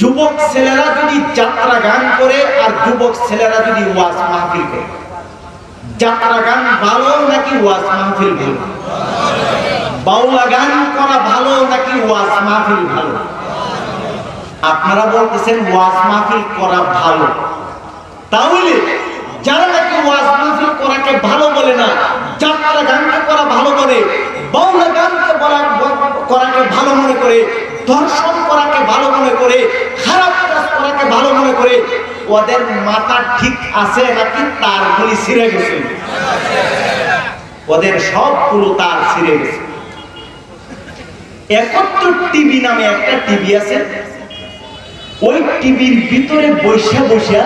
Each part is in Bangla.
যুবক ছেলেরা যদি যাত্রা গান করে আর যুবক ছেলেরা যদি ওয়াজ মাহফিল করে, যাত্রা গান ভালো নাকি ওয়াজ মাহফিল ভালো? বাউলা গান করা ভালো নাকি ওয়াজ মাহফিল ভালো? আপনারা বলতেছেন ওয়াজ মাহফিল করা ভালো। তাহলে যারা নাকি ওয়াজ মাহফিল করাকে ভালো বলে না, যাত্রা গানকে করা ভালো বলে, বাউলা গানকে করাকে ভালো মনে করে, দর্শন করাকে ভালো মনে করে, খারাপ কাজ করাকে ভালো মনে করে, ওদের মাথা ঠিক আছে নাকি তারগুলি ছিঁড়ে গেছে? ওদের সবগুলো তার ছিঁড়ে গেছে। 71 টিভি নামে একটা টিভি আছে, ওই টিভির ভিতরে বৈশা বৈশা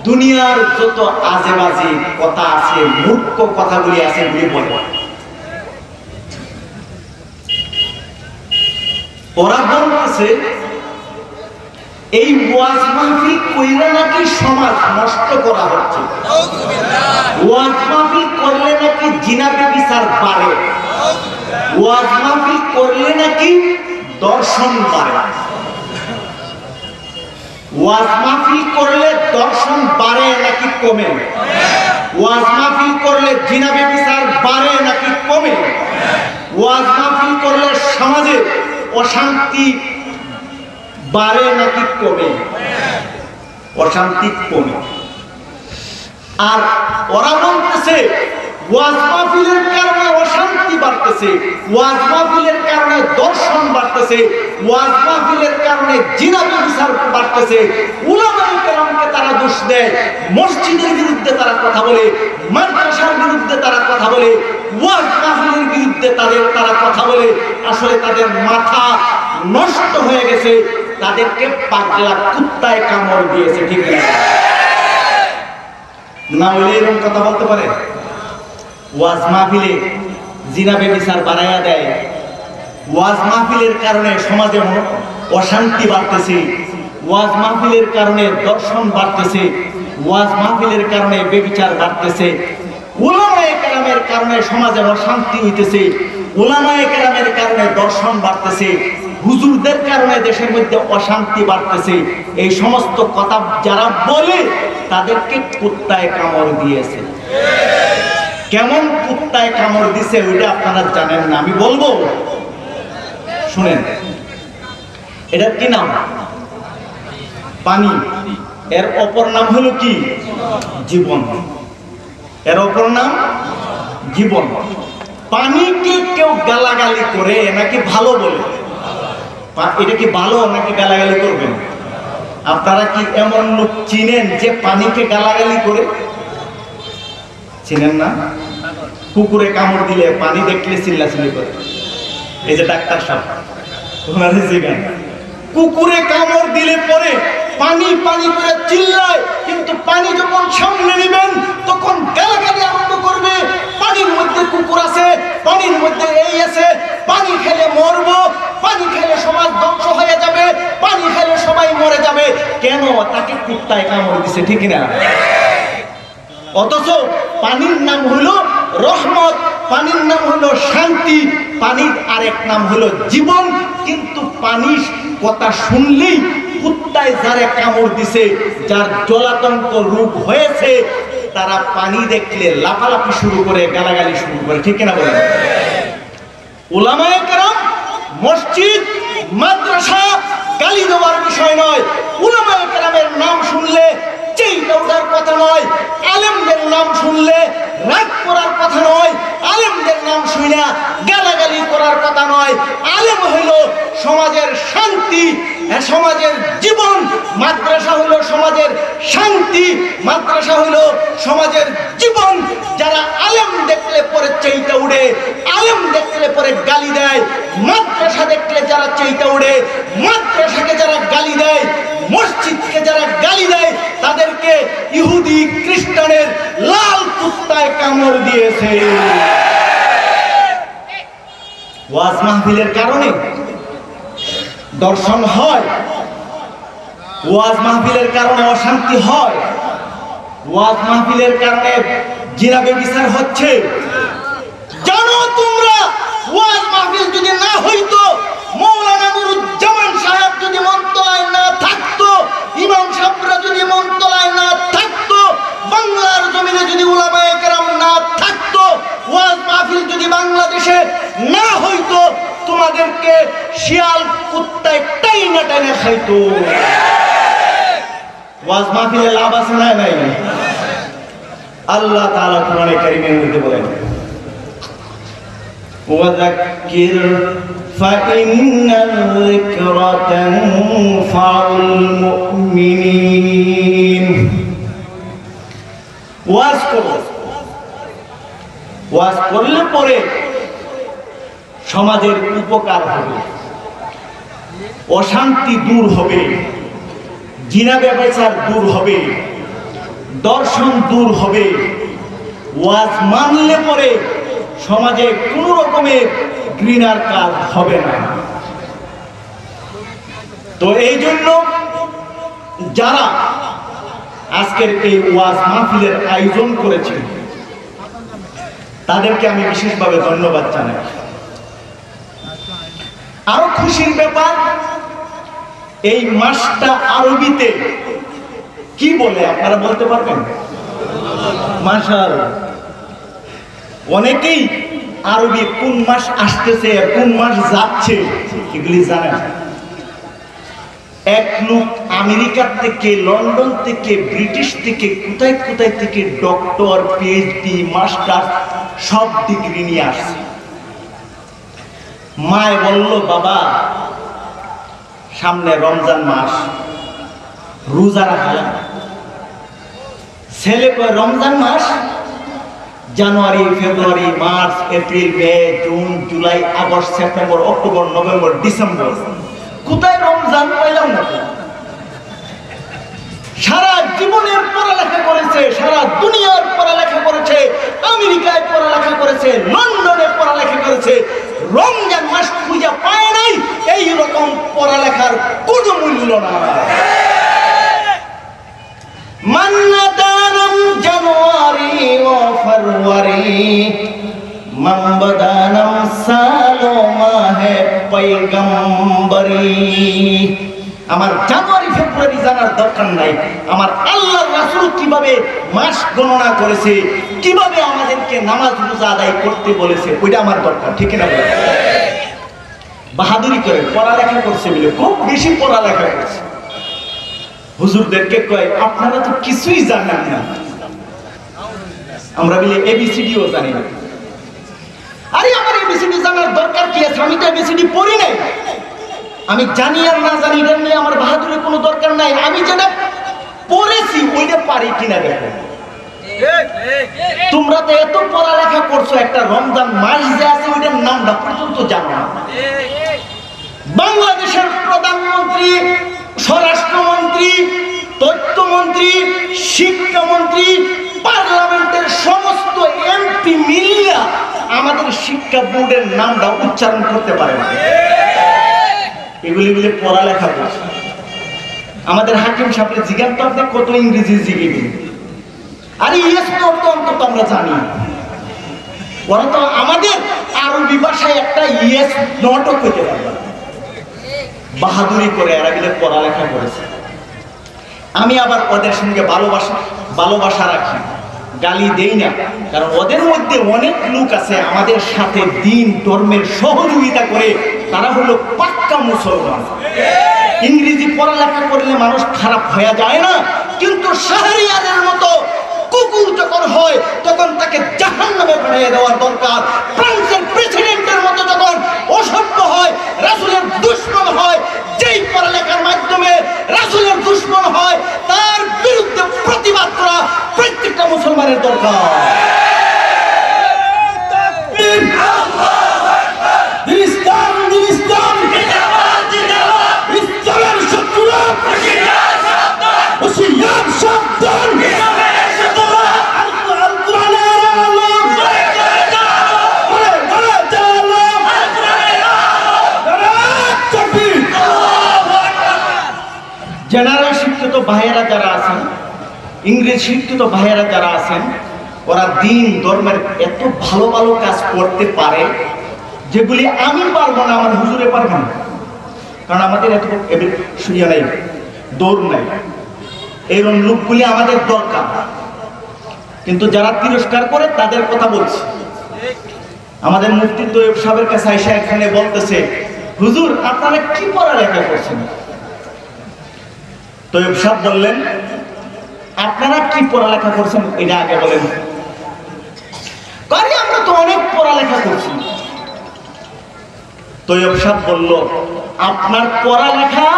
দুনিয়ার যত আজে বাজে কথা আছে, মূর্খ কথাগুলি আছে বলে বলে। ওরা বলতেছে এই ওয়াজ মাহফিল কইরা নাকি সমাজ নষ্ট করা হচ্ছে, ওয়াজ মাহফিল করলে নাকি জিনা ব্যভিচার বাড়ে, ওয়াজ মাহফিল করলে নাকি দর্শন বাড়ে, ওয়াজ মাহফিল করলে দর্শন বাড়ে নাকি কমে, ওয়াজ মাহফিল করলে জিনা ব্যভিচার বাড়ে নাকি কমে, ওয়াজ মাহফিল করলে সমাজে অশান্তি বাড়ে নাকি কমে? অশান্তি কমে। আর ওরা বলতেছে ওয়াজ মাহফিলের কারণে অশান্তি বাড়তেছে, ওয়াজ মাহফিলের কারণে দর্শন বাড়তেছে, ওয়াজ মাহফিলের কারণে জিনা ব্যভিচার বাড়তেছে। উলামায়ে কেরামকে তারা দোষ দেয়, মসজিদের বিরুদ্ধে তারা কথা বলে, মাদ্রাসার বিরুদ্ধে তারা কথা বলে, ওয়াজ মাহফিলের বিরুদ্ধে তারা কথা বলে। আসলে তাদের মাথা নষ্ট হয়ে গেছে, তাদেরকে পাগলা কুত্তায় কামড় দিয়েছে। ঠিক না হলে এরকম কথা বলতে পারে? ওয়াজ মাহফিলে জিনা ব্যভিচার বাড়াইয়া দেয়, ওয়াজ মাহফিলের কারণে সমাজে অশান্তি বাড়তেছে, ওয়াজ মাহফিলের কারণে দর্শন বাড়তেছে, ওয়াজ মাহফিলের কারণে ব্যভিচার বাড়তেছে, উলামায়ে কেরামের কারণে সমাজে অশান্তি হইতেছে, উলামায়ে কেরামের কারণে দর্শন বাড়তেছে, হুজুরদের কারণে দেশের মধ্যে অশান্তি বাড়তেছে। এই সমস্ত কথা যারা বলে তাদেরকে কুত্তায় কামড় দিয়েছে। কেমন কুত্তায় কামড় দিছে ওইটা আপনারা জানেন না, আমি বলবো, শুনেন। এটার কি নাম? পানি। এর অপর নাম হলো কি? জীবন। এর অপর নাম জীবন। পানিকে কেউ গালাগালি করে নাকি ভালো বলে? এটা কি ভালো নাকি গালাগালি করবেন? আপনারা কি এমন লোক চিনেন যে পানিকে গালাগালি করে? চিনেন না? কুকুরে কামড় দিলে পানি দেখলে চিল্লাচিল্লি করে। এই যে ডাক্তার সাহেব ওনারে জিজ্ঞাসা, কুকুরে কামড় দিলে পরে পানি পানি করে চিল্লায়, কিন্তু পানি যখন সামনে নেবেন তখন গালাগালি আরম্ভ করবে। পানির মধ্যে কুকুর আছে, পানির মধ্যে এই আছে, পানি খেলে মরবো, পানি খেলে সমাজ ধ্বংস হয়ে যাবে, পানি খেলে সবাই মরে যাবে। কেন? তাকে কুত্তায় কামড় দিছে। ঠিক না? অথচ পানির নাম হলো রহমত, পানির নাম হলো শান্তি, পানির আরেক নাম হলো জীবন। কিন্তু পানির কথা শুনলেই কুত্তায় যারা কামড় দিছে, যার জলাতঙ্ক রোগ হয়েছে, তারা পানি দেখলে লাফালাফি শুরু করে, গালাগালি শুরু করে। ঠিক না বলেন? উলামায়ে কেরাম, মসজিদ, মাদ্রাসা গালি দেওয়ার বিষয় নয়। উলামায়ে কেরামের নাম শুনলে চেইটা ওঠার কথা নয়, আলেমদের নাম শুনলে রাগ করার কথা নয়, আলেমদের নাম শুনে গালাগালি করার কথা নয়। আলেম হইল সমাজের শান্তি, সমাজের জীবন। মাদ্রাসা হইল সমাজের শান্তি, মাদ্রাসা হইল সমাজের জীবন। যারা আলেম দেখলে পরে চেইটা উড়ে, আলেম দেখলে পরে গালি দেয়, মাদ্রাসা দেখলে যারা চেইটা উড়ে, মাদ্রাসাকে যারা গালি দেয়, মসজিদকে যারা গালি দেয়, তাদেরকে ইহুদি খ্রিস্টানের লাল কুত্তায় কামড় দিয়েছে। ওয়াজ মাহফিলের কারণে দর্শন হয়, ওয়াজ মাহফিলের কারণে অশান্তি হয়, ওয়াজ মাহফিলের কারণে জিনা ব্যভিচার হচ্ছে। জানো তোমরা, ওয়াজ মাহফিল যদি না হইতো, মাওলানা নুরুজ্জামান সাহেব যদি মন্ত্রণালয় না টাইনা খাইতো। ওয়াজ মাহফিলে লাভ আছে না নাই? আল্লাহ তাআলা কোরআনে কারীমের মধ্যে বলেন, ওয়াযাক্কির ফাইন্নাল যিকরা তানফাউল মুমিনিন। ওয়াজ করো, ওয়াজ করলে পরে সমাজের উপকার হবে, অশান্তি দূর হবে, জিনা ব্যভিচার দূর হবে, দর্শন দূর হবে। ওয়াজ মানলে পরে সমাজে কোনো রকমের ঘৃণার কাজ হবে না। তো এই জন্য যারা আজকের এই ওয়াজ মাহফিলের আয়োজন করেছে তাদেরকে আমি বিশেষভাবে ধন্যবাদ জানাই। আরো খুশির ব্যাপার, এই মাসটা আরবিতে কি বলে আপনারা বলতে পারবেন? মাশাআল্লাহ। অনেকেই আরবি কোন মাস আসতেছে, কোন মাস যাচ্ছে এগুলি জানেন। এক লোক আমেরিকা থেকে, লন্ডন থেকে, ব্রিটিশ থেকে, কোথায় কোথায় থেকে ডক্টর, পিএইচডি, মাস্টার সব ডিগ্রি নিয়ে আসছে। মায় বলল, বাবা সামনে রমজান মাস, রোজা রাখা। ছেলে কয় রমজান মাস? জানুয়ারি, ফেব্রুয়ারি, মার্চ, এপ্রিল, মে, জুন, জুলাই, আগস্ট, সেপ্টেম্বর, অক্টোবর, নভেম্বর, ডিসেম্বর, কোথায় রমজান পাইলাম না। সারা জীবনের পড়ালেখা করেছে, সারা দুনিয়ার পড়ালেখা করেছে, আমেরিকায় পড়ালেখা করেছে, লন্ডনে পড়ালেখা করেছে, রমজান মাস খুঁজে পায় নাই। এই রকম পড়ালেখার কোনো মূল্য না। মান্নাদানম জানুয়ারি ও ফরওয়ারি, মামবাদানম সালো মাহে পয়গম্বরি। আমার জানুয়ারি ফেব্রুয়ারি জানার দরকার নাই। আমার আল্লাহর রাসূল কিভাবে মাস গণনা করেছে, কিভাবে আমাদেরকে নামাজ রোজা আদায় করতে বলেছে, ওইটা আমার দরকার। ঠিক না? বাহাদুরি করে পড়ালেখা করছে বলে, খুব বেশি পড়ালেখা করছে। হুজুরদেরকে কয়, আপনারা তো কিছুই জানেন না। আমরা বলি এবিসিডিও জানি না। আরে আমার এবিসিডি জানার দরকার কি আছে? আমি তো এবিসিডি পড়ি নাই। আমি জানি আর না জানি এটা নিয়ে আমার বাহাদুরের কোনো দরকার নাই। আমি যেটা পড়েছি ওইটা পারি কিনা দেখো। তোমরা তো এত পড়ালেখা করছো, একটা রমজান মাস যে আছে ওইটার নামটা পর্যন্ত জানো না। বাংলাদেশের প্রধানমন্ত্রী, স্বরাষ্ট্রমন্ত্রী, তথ্যমন্ত্রী, শিক্ষামন্ত্রী, পার্লামেন্টের সমস্ত এমপি মিলিয়া আমাদের শিক্ষা বোর্ডের নামটা উচ্চারণ করতে পারে না। এগুলি মিলে পড়ালেখা করছে। আমাদের হাকিম সাহেবের জিজ্ঞাসা তো আপনি কত ইংরেজি জিজ্ঞেস, আরে ইয়েস তো অন্তত আমরা জানি। ওরা তো আমাদের আরবি ভাষায় একটা ইয়েস নটও করতে পারবে। বাহাদুরি করে এরা মিলে পড়ালেখা করেছে। আমি আবার ওদের সঙ্গে ভালোবাসা রাখি, গালি দেই না। কারণ ওদের মধ্যে অনেক লোক আছে আমাদের সাথে দিন ধর্মের সহযোগিতা করে, তারা হলো পাক্কা মুসলমান। ইংরেজি পড়ালেখা করলে মানুষ খারাপ হয়ে যায় না, কিন্তু শাহরিয়ারের মতো কুকুর যখন হয় তখন তাকে জাহান্নামে পাঠিয়ে দেওয়ার দরকার। ফ্রান্সের প্রেসিডেন্টের মতো যখন অসভ্য হয়, রাসূলের দুশমন হয়, যেই পড়ালেখার মাধ্যমে রাসূলের দুশমন হয়, তার বিরুদ্ধে প্রতিবাদ করা প্রত্যেকটা মুসলমানের দরকার। জেনারেল শিক্ষিত ভাইয়েরা যারা আছেন, ইংরেজি শিক্ষিত ভাইয়েরা যারা আছেন, ওরা দিন ধর্মের এত ভালো ভালো কাজ করতে পারে যেগুলি আমি পারবো না, আমার হুজুরে পারবেন না। কারণ আমাদের এত শুনিয়া নাই, দৌড় নাই, এরকম লোকগুলি আমাদের দরকার। কিন্তু যারা তিরস্কার করে তাদের কথা বলছি। আমাদের মুফতি তৈয়ব সাহেবের কাছে আইসা এখানে বলতেছে, হুজুর আপনারা কি পড়ালেখা করছেন? তৈয়ব সাহেব বললেন, আপনারা কি পড়ালেখা করছেন এটা আগে বলেন। কারণ আমরা তো অনেক পড়ালেখা করছি। তৈয়ব সাহেব বলল, আপনার পড়ালেখা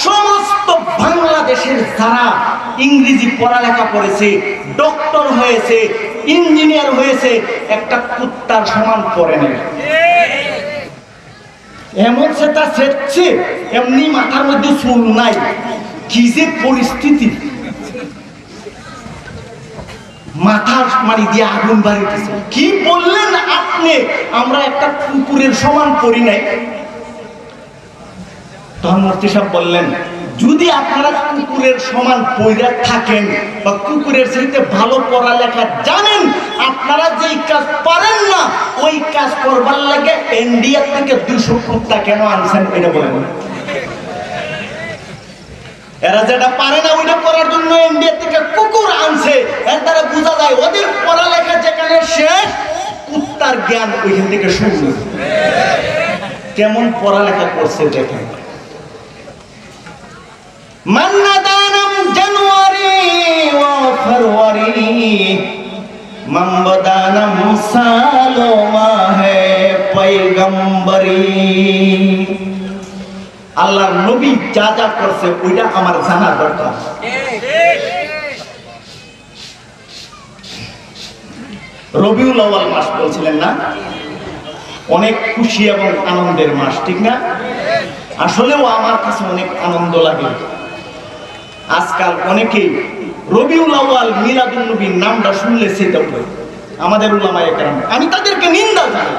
সমস্ত বাংলাদেশের যারা ইংরেজি পড়ালেখা করেছে, ডক্টর হয়েছে, ইঞ্জিনিয়ার হয়েছে, একটা কুত্তার সমান পড়ে নেই। এমন সেটা সেচ্ছে, এমনি মাথার মধ্যে চুল নাই, কি যে পরিস্থিতি, মাথার মারি দিয়ে আগুন বাড়িতেছে। কি বললেন আপনি, আমরা একটা কুকুরের সমান পড়ি নাই? তখন মুফতি সাহেব বললেন, যদি আপনারা কুকুরের সমান পড়ে থাকেন বা কুকুরের চাইতে ভালো পড়ালেখা জানেন, আপনারা যেই কাজ পারেন না ওই কাজ করবার লাগে ইন্ডিয়া থেকে 200 কুত্তা কেন আনছেন এটা বলেন। এরা যেটা পারে না ওইটা করার জন্য ইন্ডিয়া থেকে কুকুর আনছে। এর দ্বারা বোঝা যায় ওদের পড়ালেখা যেখানে শেষ, কুত্তার জ্ঞান ওইখান থেকে শুরু। কেমন পড়ালেখা করছে দেখেন। মান্নাদানাম জানুয়ারি ওয়া ফরওয়ারি মামবদানাম সালো মাহে পয়গম্বরি। আল্লাহর নবী যা যা করছে ওইটা আমার জানা দরকার। রবিউল আউয়াল মাস বলছিলেন না, অনেক খুশি এবং আনন্দের মাস, ঠিক না? আসলেও আমার কাছে অনেক আনন্দ লাগে। আজকাল অনেকেই রবিউল আউয়াল মিলাদুন নবীর নামটা শুনলে সেটা বলে আমাদের উলামায়ে কেরাম, আমি তাদেরকে নিন্দা জানাই।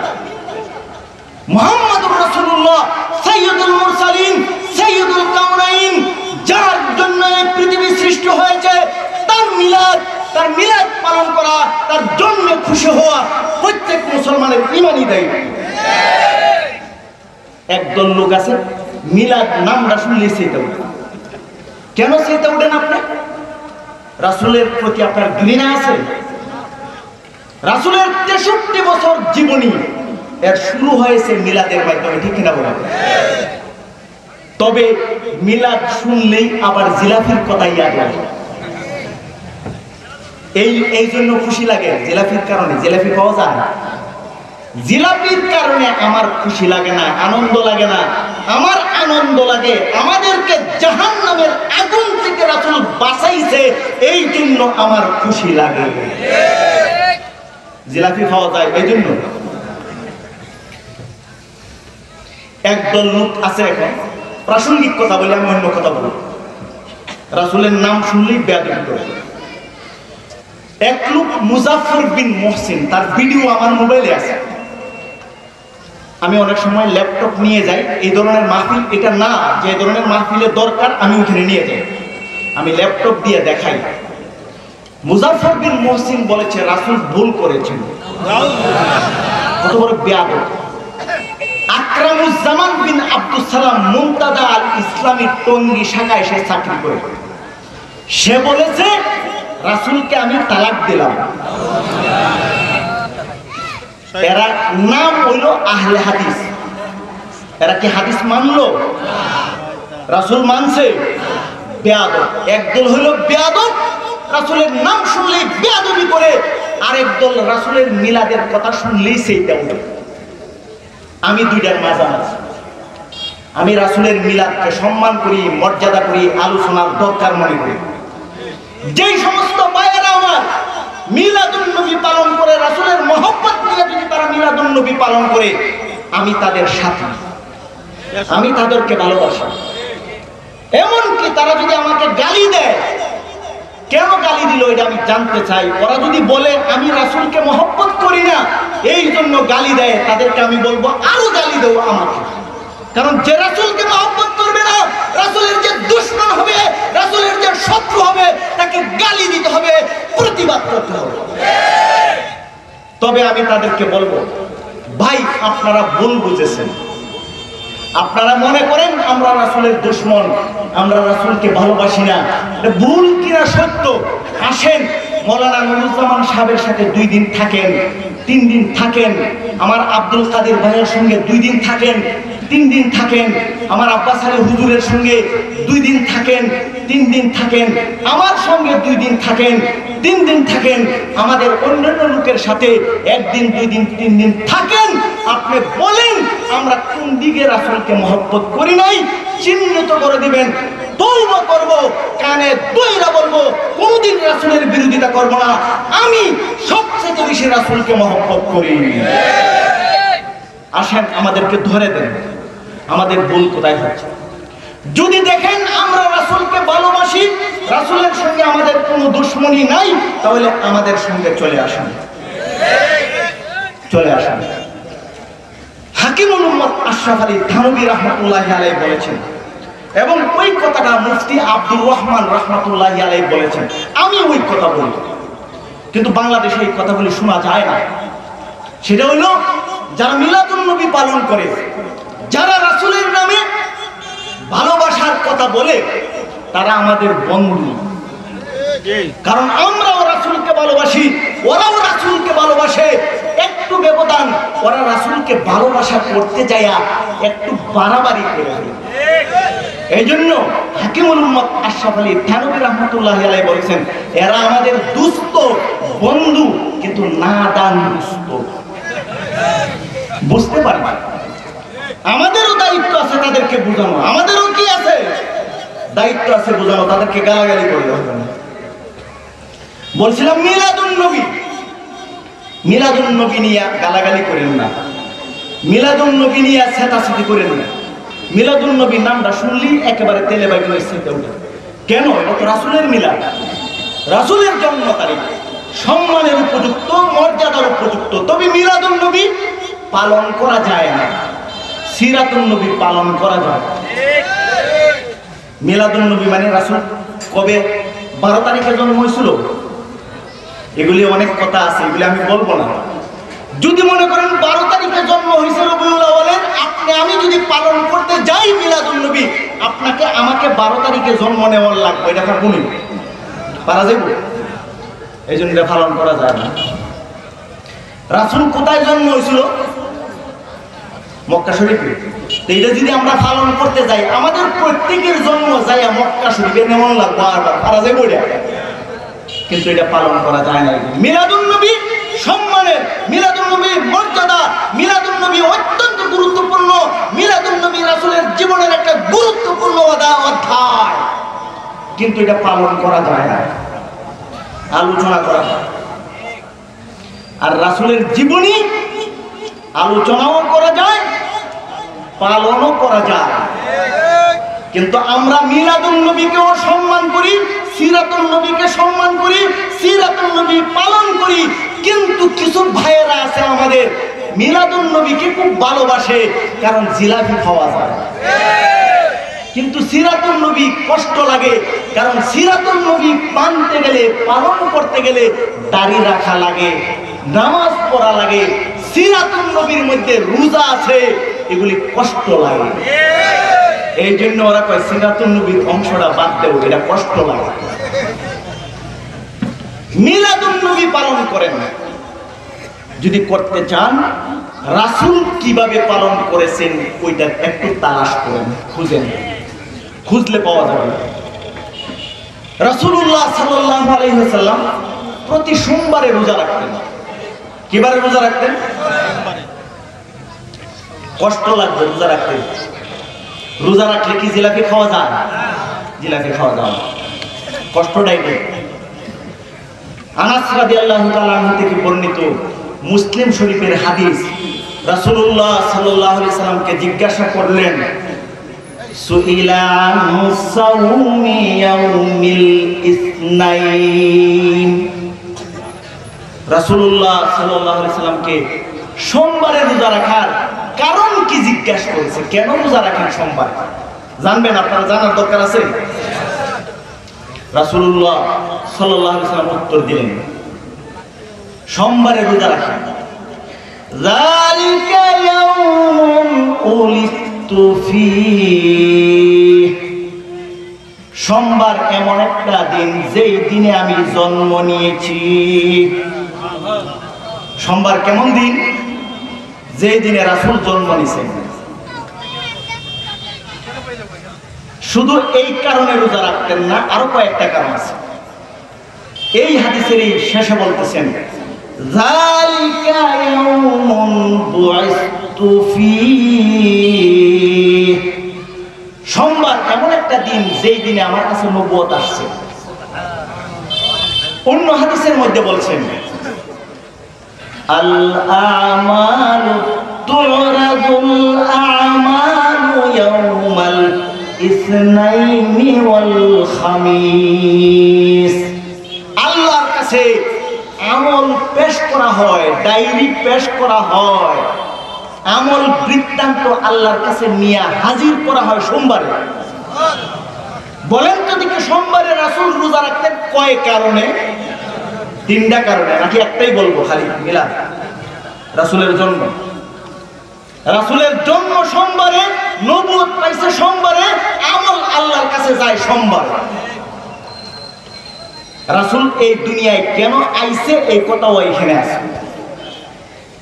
মুহাম্মদুর রাসূলুল্লাহ সাইয়্যিদুল মুরসালিন সাইয়্যিদুল কাউনাইন, যার জন্য এই পৃথিবী সৃষ্টি হয়েছে, তার মিলাদ পালন করা, তার জন্মে খুশি হওয়া প্রত্যেক মুসলমানের ঈমানি দায়িত্ব। একদল লোক আছে মিলাদ নামটা শুনলে সেটা উঠে। কেন সেটা উঠেন আপনি? রাসূলের প্রতি আপনার ঘৃণা আছে? রাসূলের 63 বছর জীবনী এর শুরু হয়েছে মিলাদের মাধ্যমে, ঠিক কিনা বলেন? তবে মিলাদ শুনলেই আবার জিলাফির কথা ইয়াদ লাগে। এই জন্য খুশি লাগে জিলাফির কারণে। জিলাফি পাওয়া যায়, জিলাপির কারণে আমার খুশি লাগে না, আনন্দ লাগে না। আমার আনন্দ লাগে আমাদেরকে জাহান্নামের আগুন থেকে রাসূল বাঁচাইছে, এই জন্য আমার খুশি লাগে। জিলাপি খাওয়া যায় এই জন্য। একদল লোক আছে, এখন প্রাসঙ্গিক কথা বলে আমি অন্য কথা বলব, রাসূলের নাম শুনলেই বেয়াদবি করে। এক লোক মুজাফফর বিন মুহসিন, তার ভিডিও আমার মোবাইলে আছে। আমি অনেক সময় ল্যাপটপ নিয়ে যাই, এই ধরনের মাহফিল এটা না যে ধরনের মাহফিলের দরকার আমি ওখানে নিয়ে যাই, আমি ল্যাপটপ দিয়ে দেখাই। মুজাফফর বিন মুহসিন বলেছে রাসূল ভুল করেছেন। কত বড় বেয়াদব! আকরামুজ্জামান বিন আব্দুস সালাম মুনতাদা আল ইসলামী টঙ্গী শাখায় সে চাকরি করে। সে বলেছে রাসূলকে আমি তালাক দিলাম। এরা নাম হইল আহলে হাদিস। এরা কি হাদিস মানলো? রাসূল মানছে? বেয়াদব। একদল হইল বেয়াদব, রাসূলের নাম শুনলেই বেয়াদবি করে, আরেক দল রাসূলের মিলাদের কথা শুনলেই সেইটা উঠে। আমি দুইটার মাঝামাঝি। আমি রাসূলের মিলাদকে সম্মান করি, মর্যাদা করি, আলোচনার দরকার মনে করি। যেই সমস্ত ভাইয়েরা আমার মিলাদুন নবী পালন করে, রাসূলের মহব্বত নিয়ে যদি তারা মিলাদুন নবী পালন করে, আমি তাদের সাথী, আমি তাদেরকে ভালোবাসি। এমনকি তারা যদি আমাকে গালি দেয়, কেন গালি দিল এটা আমি জানতে চাই। ওরা যদি বলে আমি রাসূলকে মহব্বত করি না এই জন্য গালি দেয়, তাদেরকে আমি বলবো আরো গালি দেবো আমাকে। কারণ যে রাসূলকে মহব্বত করবে না, রাসূলের যে দুশমন হবে, রাসূলের যে শত্রু হবে, তাকে গালি দিতে হবে, প্রতিবাদ করতে হবে। তবে আমি তাদেরকে বলবো, ভাই আপনারা ভুল বুঝেছেন। আপনারা মনে করেন আমরা রাসূলের দুশমন, আমরা রাসূলকে ভালোবাসি না। ভুল কিনা সত্য, আসেন মাওলানা নুরুজ্জামান সাহেবের সাথে 2 দিন থাকেন, 3 দিন থাকেন, আমার আব্দুল কাদের ভাইয়ের সঙ্গে 2 দিন থাকেন, 3 দিন থাকেন, আমার আব্বাস আলী হুজুরের সঙ্গে 2 দিন থাকেন, 3 দিন থাকেন, আমার সঙ্গে 2 দিন থাকেন, 3 দিন থাকেন, আমাদের অন্যান্য লোকের সাথে 1 দিন 2 দিন 3 দিন থাকেন। আপনি বলেন আমরা কোন দিকে রাসূলকে মহব্বত করি নাই, চিহ্নিত করে দিবেন। তওবা করব, কানে দইরা বলবো, কোনদিন রাসূলের বিরোধিতা করব না। আমি সবচেয়ে বেশি রাসূলকে মহব্বত করি। আসেন আমাদেরকে ধরে দেন আমাদের ভুল কোথায় হচ্ছে। যদি দেখেন আমরা রাসূলকে ভালোবাসি, রাসূলের সঙ্গে আমাদের কোনো দুশ্মনী নাই, তাহলে আমাদের সঙ্গে চলে আসেন, চলে আসেন। হাকিমুল উম্মত আশরাফ আলী থানভী রাহমাতুল্লাহি আলাইহি বলেছেন, এবং ওই কথাটা মুফতি আব্দুর রহমান রাহমাতুল্লাহি আলাইহি বলেছেন। আমি ওই কথা বলি, কিন্তু বাংলাদেশে এই কথাগুলি শোনা যায় না। সেটা হলো যারা মিলাদুন নবী পালন করে, যারা রাসূলের নামে ভালোবাসার কথা বলে, তারা আমাদের বন্ধু। কারণ আমরাও রাসূলকে ভালোবাসি, ওরাও রাসূলকে ভালোবাসে। একটু ব্যবধান, ওরা রাসূলকে ভালোবাসা করতে যায়া একটু বাড়াবাড়ি করে। এই জন্য হাকিমুল উম্মত আশরাফ আলী থানভী রাহমাতুল্লাহি আলাইহি বলেছেন, এরা আমাদের দুস্থ বন্ধু, কিন্তু নাদান দুস্থ। বুঝতে পারি, আমাদেরও দায়িত্ব আছে তাদেরকে বোঝানো, আমাদেরও কি আছে দায়িত্ব আছে বোঝানো, তাদেরকে গালাগালি করলে হবে না। বলছিলাম মিলাদুন নবী, মিলাদুন নবী নিয়ে গালাগালি করেন না, মিলাদুন নবী নিয়ে ছেঁটাছেঁটি করেন না। মিলাদুন নবী নামটা শুনলি একেবারে তেলে বাইরে ছেঁটে ওঠে। কেন? এটা তো রাসূলের মিলাদ, রাসূলের জন্ম তারিখ, সম্মানের উপযুক্ত, মর্যাদার উপযুক্ত। তবে মিলাদুন নবী পালন করা যায় না, সিরাতুন নবী পালন করা যায়। মিলাদুন নবী মানে রাসূল কবে 12 তারিখে জন্ম হয়েছিল, এগুলি অনেক কথা আছে, এগুলি আমি বলবো না। যদি মনে করেন 12 তারিখে জন্ম হয়েছে রবিউল আউয়ালের, আমি যদি পালন করতে যাই মিলাদুন নবী, আপনাকে আমাকে 12 তারিখে জন্ম নেওয়ার লাগবে, এটা পারবো পারা যাবে? এই জন্য এটা পালন করা যায় না। রাসূল কোথায় জন্ম হয়েছিল? মক্কা শরীফে। এইটা যদি আমরা পালন করতে যাই, আমাদের প্রত্যেকের জন্ম যায় মক্কা শরীফে নেওয়ার লাগবে, বারবার পারা যাবে ওইটা, কিন্তু এটা পালন করা যায় না। মিলাদুন নবী সম্মানের, মিলাদুন নবীর মর্যাদা, মিলাদুন নবী অত্যন্ত গুরুত্বপূর্ণ, মিলাদুন নবী রাসূলের জীবনের একটা গুরুত্বপূর্ণ অধ্যায়, কিন্তু এটা পালন করা যায় না, আলোচনা করা হয়। আর রাসূলের জীবনী আলোচনাও করা যায়, পালনও করা যায়। কিন্তু আমরা মিলাদুন নবীকেও সম্মান করি, সিরাতুন নবীকে সম্মান করি, সিরাতুন নবী পালন করি। কিন্তু কিছু ভাইয়েরা আছে আমাদের মিলাদুন নবীকে খুব ভালোবাসে, কারণ জিলাপি খাওয়া যায়, কিন্তু সিরাতুন নবী কষ্ট লাগে, কারণ সিরাতুন নবী মানতে গেলে, পালন করতে গেলে দাড়ি রাখা লাগে, নামাজ পড়া লাগে, সিরাতুন নবীর মধ্যে রোজা আছে, এগুলি কষ্ট লাগে। এই জন্য ওরা কয় সিরাতুন নবীর অংশটা বাদ দেব, এটা কষ্ট লাগে। মিলাদুন নবী পালন করেন, যদি করতে চান রাসূল কিভাবে পালন করেছেন ওইটা একটু তালাশ করেন, খুঁজেন, খুঁজলে পাওয়া যাবে। রাসূলুল্লাহ সাল্লাল্লাহু আলাইহি ওয়াসাল্লাম প্রতি সোমবারে রোজা রাখতেন। কিবারে রোজা রাখতেন? কষ্ট লাগবে রোজা রাখতে। রোজা রাখলে কি জিলাপি খাওয়া যায়? জিলাপি খাওয়া যায়, কষ্টটাই নেই। আনাস রাদিয়াল্লাহু তাআলা আনহু থেকে বর্ণিত মুসলিম শরীফের হাদিস, রাসূলুল্লাহ সাল্লাল্লাহু আলাইহি সাল্লামকে জিজ্ঞাসা করলেন, সুইলা মুসাউমি ইয়াউমিল ইসনাইন। রাসূলুল্লাহ সাল্লাল্লাহু আলাইহি সাল্লামকে সোমবারে রোজা রাখার কারণ কি জিজ্ঞাসা করেছে, কেন রোজা রাখেন সোমবার? জানবেন, আপনারা জানার দরকার আছে। রাসূলুল্লাহ সাল্লাল্লাহু আলাইহি সাল্লাম উত্তর দিলেন, সোমবারে রোজা রাখেন, যালিকা ইয়াউমুন উলিদতু ফীহি। সোমবার এমন একটা দিন যেই দিনে আমি জন্ম নিয়েছি। সোমবার কেমন দিন? যেই দিনে রাসূল জন্ম নিয়েছেন। শুধু এই কারণে রোজা রাখতেন না, আরো কয়েকটা কারণ আছে। এই হাদিসের এই শেষে বলতেছেন, যালিকা ইয়াউমুন বুইসতু ফীহি, সোমবার এমন একটা দিন যেই দিনে আমার কাছে নবুয়ত আসছে। অন্য হাদিসের মধ্যে বলছেন, আল আমালু তুরাদুল আমালু ইয়াউমাল ইসনাইনি ওয়াল খামিস, আল্লাহর কাছে আমল পেশ করা হয়, ডায়েরি পেশ করা হয়, আমল বৃত্তান্ত আল্লাহর কাছে নিয়ে হাজির করা হয় সোমবারে। বলেন তো দেখি, সোমবারে রাসূল রোজা রাখতেন কয় কারণে? তিনটা কারণে, নাকি একটাই বলবো খালি? মিলাদ, রাসূলের জন্ম, রাসূলের জন্ম সোমবারে, নবুয়ত পাইছে সোমবারে, আমল আল্লাহর কাছে যায় সোমবারে। রাসূল এই দুনিয়ায় কেন আইছে এই কথাও এখানে আছে।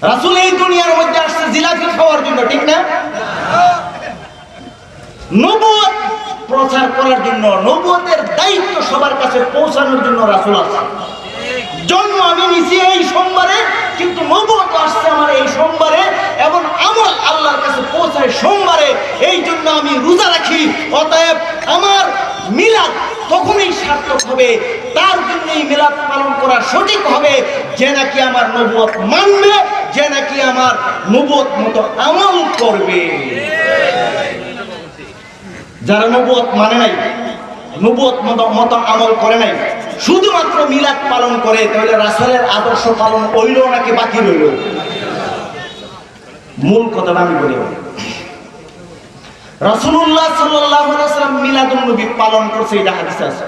রাসূল এই দুনিয়ার মধ্যে আসছে জিলাপি খাওয়ার জন্য, ঠিক না? নবুয়ত প্রচার করার জন্য, নবুয়তের দায়িত্ব সবার কাছে পৌঁছানোর জন্য রাসূল আসছে। জন্ম আমি নিছি এই সোমবারে, কিন্তু নবুয়ত আসছে আমার এই সোমবারে, এবং আমল আল্লাহর কাছে পৌঁছায় সোমবারে। এই জন্য আমি রোজা রাখি। অতএব আমার মিলাদ তখনই সার্থক হবে, তার জন্যই মিলাদ পালন করা সঠিক হবে যে নাকি আমার নবুয়ত মানবে, যে নাকি আমার নবুয়ত মতো আমল করবে। যারা নবুয়ত মানে নাই, নবুয়ত মতো আমল করে নাই, শুধুমাত্র মিলাদ পালন করে, তাহলে রাসূলের আদর্শ পালন হইল নাকি বাকি রইল? মূল কথাটা আমি বলি, রাসূলুল্লাহ সাল্লাল্লাহু আলাইহি ওয়াসাল্লাম মিলাদুন নবী পালন করেছে, এটা হাদিসে আছে।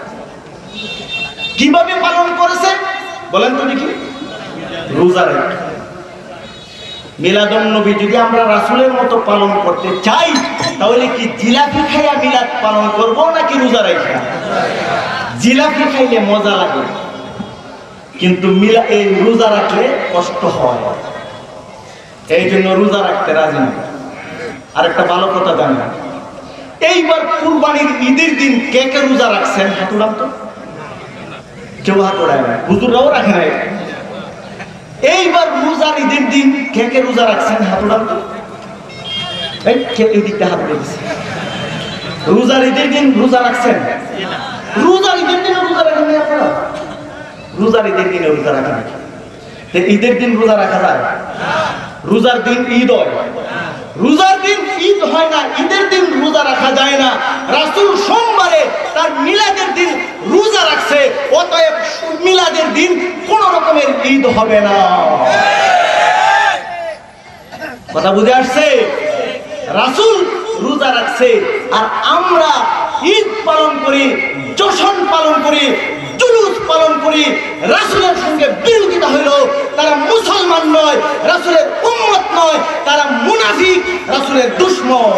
কিভাবে পালন করেছে বলেন তো দেখি? রোজা রেখে। মিলাদুন নবী যদি আমরা রাসূলের মতো পালন করতে চাই, তাহলে কি জিলাপি খাইয়া মিলাদ পালন করব নাকি রোজা রেখে? জিলাপি খাইলে মজা লাগে, কিন্তু এই রোজা রাখলে কষ্ট হয়, এই জন্য রোজা রাখতে রাজি না। আর একটা ভালো কথা জানেন, এইবার কুরবানির ঈদের দিন কে কে রোজা রাখছেন? হাত উঠান তো। কেউ হাত ওড়ায় না, হুজুররাও রাখে নাই। এইবার রোজার ঈদের দিন কে কে রোজা রাখছেন? হাত উঠান তো। এই দিকটা হাত উঠেছে। রোজার ঈদের দিন রোজা রাখছেন? রোজার ঈদের দিনে রোজা রাখেন না আপনারা? রোজার ঈদের দিনে রোজা রাখেন? ঈদের দিন রোজা রাখা যায়? রোজার দিন ঈদ হয়, রোজার দিন ঈদ হয় না, ঈদের দিন রোজা রাখা যায় না। রাসূল সোমবারে তার মিলাদের দিন রোজা রাখছে, অতএব মিলাদের দিন কোন রকমের ঈদ হবে না। কথা বুঝে আসছে? রাসূল রোজা রাখছে, আর আমরা ঈদ পালন করি, জশ্ন পালন করি, জুলুস পালন করি। রাসূলের সঙ্গে বিরোধিতা হইল, তারা মুসলমান নয়, রাসূলের উম্মত নয়, তারা মুনাফিক, রাসূলের দুশমন।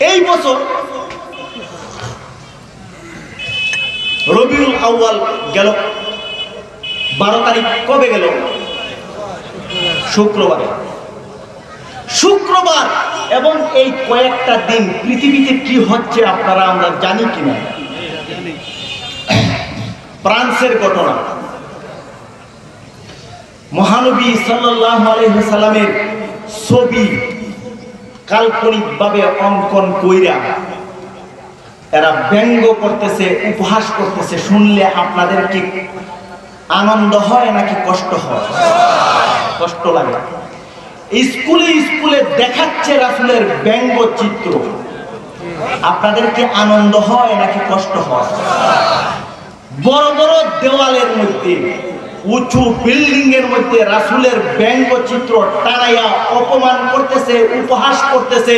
এই বছর রবিউল আউয়াল গেল, 12 তারিখ কবে গেল? শুক্রবার। এবং এই কয়েকটা দিন পৃথিবীতে কি হচ্ছে আপনারা আমরা জানি কিনা? ফ্রান্সের ঘটনা, মহানবী সাল্লাল্লাহু আলাইহি ওয়াসাল্লামের ছবি কাল্পনিকভাবে অঙ্কন কইরা এরা ব্যঙ্গ করতেছে, উপহাস করতেছে। শুনলে আপনাদের কি আনন্দ হয় নাকি কষ্ট হয়? কষ্ট লাগে। স্কুলে স্কুলে দেখাচ্ছে রাসূলের ব্যঙ্গচিত্র, আপনাদের কি আনন্দ হয় নাকি কষ্ট হয়? বড় বড় দেওয়ালের মধ্যে, উঁচু বিল্ডিং এর মধ্যে রাসূলের ব্যঙ্গচিত্র টানাইয়া অপমান করতেছে, উপহাস করতেছে,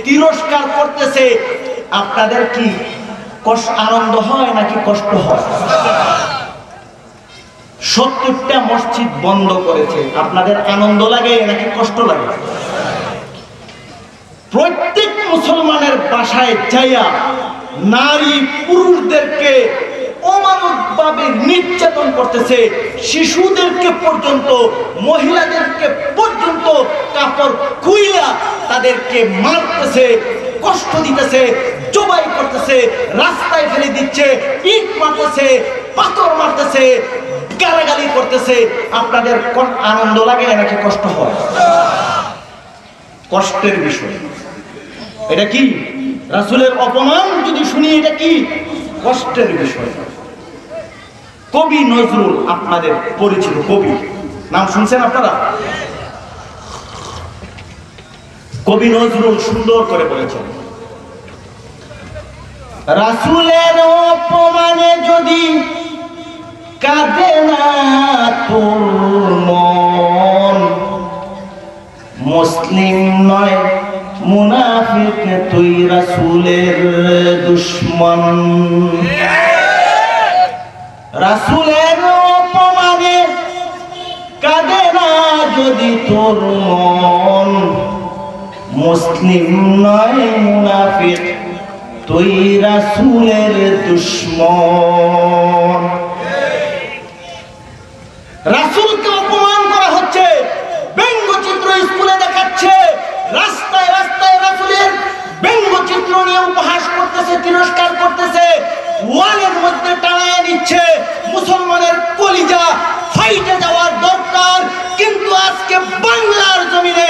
তিরস্কার করতেছে। আপনাদের কি আনন্দ হয় নাকি কষ্ট হয়? 70টা মসজিদ বন্ধ করেছে, আপনাদের আনন্দ লাগে নাকি কষ্ট লাগে? প্রত্যেক মুসলমানের বাসায় যাইয়া নারী পুরুষদেরকে অমানবভাবে নির্যাতন করতেছে, শিশুদেরকে পর্যন্ত, মহিলাদেরকে পর্যন্ত কাপড় খুইলা তাদেরকে মারতেছে, কষ্ট দিতেছে, জবাই করতেছে, রাস্তায় ফেলে দিচ্ছে, ইট মারতেছে, পাথর মারতেছে, গালাগালি করতেছে। আপনাদের আনন্দ লাগে নাকি কষ্ট হয়? কষ্টের বিষয়। এটা কি রাসূলের অপমান যদি শুনি, এটা কি কষ্টের বিষয়। কবি নজরুল আপনাদের পরিচিত কবি, নাম শুনছেন আপনারা? কবি নজরুল সুন্দর করে বলেছেন, রাসূলের অপমানে যদি কাঁদে না তোর মন, মুসলিম নয় মুনাফিক তুই রাসূলের দুশমন। রাসূলের অপমানে কাঁদে না যদি তোর মন, মুসলিম নয় মুনাফিক তুই রাসূলের দুশমন। রাসূলকে অপমান করা হচ্ছে, ব্যঙ্গচিত্র স্কুলে দেখাচ্ছে, রাস্তায় রাস্তায় রাসূলের ব্যঙ্গচিত্র নিয়ে উপহাস করতেছে, তিরস্কার করতেছে, ওয়ালের মধ্যে টানায় দিচ্ছে। মুসলমানের কলিজা ফাইটে যাওয়ার দরকার, কিন্তু আজকে বাংলার জমিনে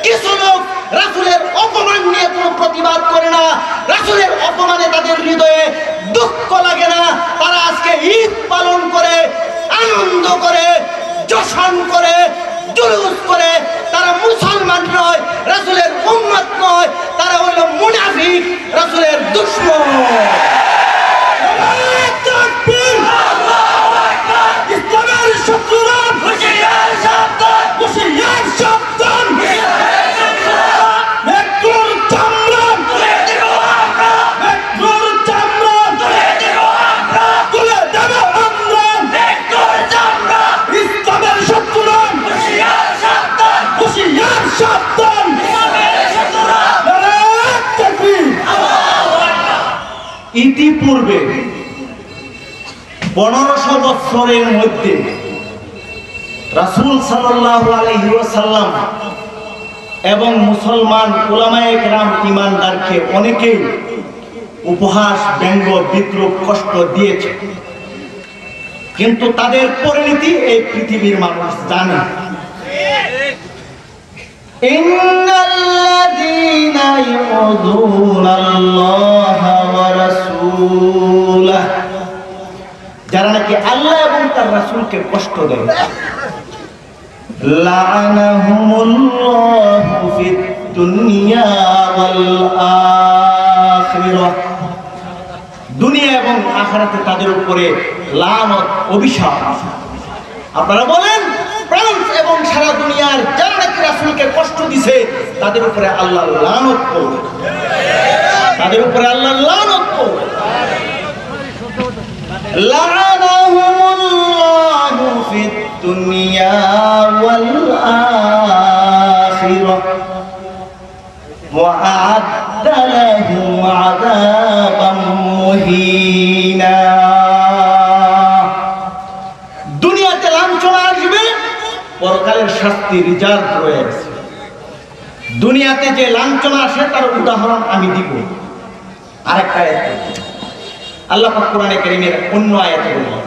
কিছু লোক রাসূলের অপমান নিয়ে কোনো প্রতিবাদ করে না, রাসূলের অপমানে তাদের হৃদয়ে দুঃখ লাগে না। তারা আজকে ঈদ পালন করে, আনন্দ করে, জশন করে, জুলুস করে। তারা মুসলমান নয়, রাসূলের উম্মত নয়, তারা হলো মুনাফিক, রাসূলের দুশমন। ইসলামের শত্রুরা হুঁশিয়ার সাবধান, হুঁশিয়ার সাবধান, মেট্রোর চামড়া তুলে দেব আমরা, মেট্রোর চামড়া তুলে দেব আমরা, তুলে দেব আমরা মেট্রোর চামড়া। ইসলামের শত্রুরা হুঁশিয়ার সাবধান, হুঁশিয়ার সাবধান, ইসলামের শত্রুরা। ইতিপূর্বে 1500 বছরের মধ্যে রাসূল সাল্লাল্লাহু আলাইহি ওয়াসাল্লাম এবং মুসলমান উলামায়ে কেরাম ঈমানদারকে অনেকেই উপহাস, ব্যঙ্গ, বিদ্রূপ, কষ্ট দিয়েছে, কিন্তু তাদের পরিণতি এই পৃথিবীর মানুষ জানে। ইন্নাল্লাযীনা ইউযুনাল্লাহা ওয়া রাসূলাহু, যারা নাকি আল্লাহ এবং তার রাসূলকে কষ্ট দেয়, লাআনাহুমুল্লাহু ফিদ দুনিয়া ওয়াল আখিরাহ, দুনিয়া এবং আখিরাতে তাদের উপরে লানত, অভিশাপ। আপনারা বলেন, ফ্রান্স এবং সারা দুনিয়ার যারা নাকি রাসূলকে কষ্ট দিছে তাদের উপরে আল্লাহ লানত করবে, তাদের উপরে আল্লাহ লানত করবে। লাআনাহুমুল্লাহু ফিদ দুনিয়া ওয়াল আখিরাহ ওয়া আ'আদ্দা লাহুম আযাবাম মুহিনা। দুনিয়াতে লাঞ্ছনা আসবে, পরকালের শাস্তি রিজার্ভ রয়েছে। দুনিয়াতে যে লাঞ্ছনা আসে তার উদাহরণ আমি দিব আরেকটা আয়াতে। আল্লাহ পাক কোরআনে কারীমের অন্য আয়াতে বলেন,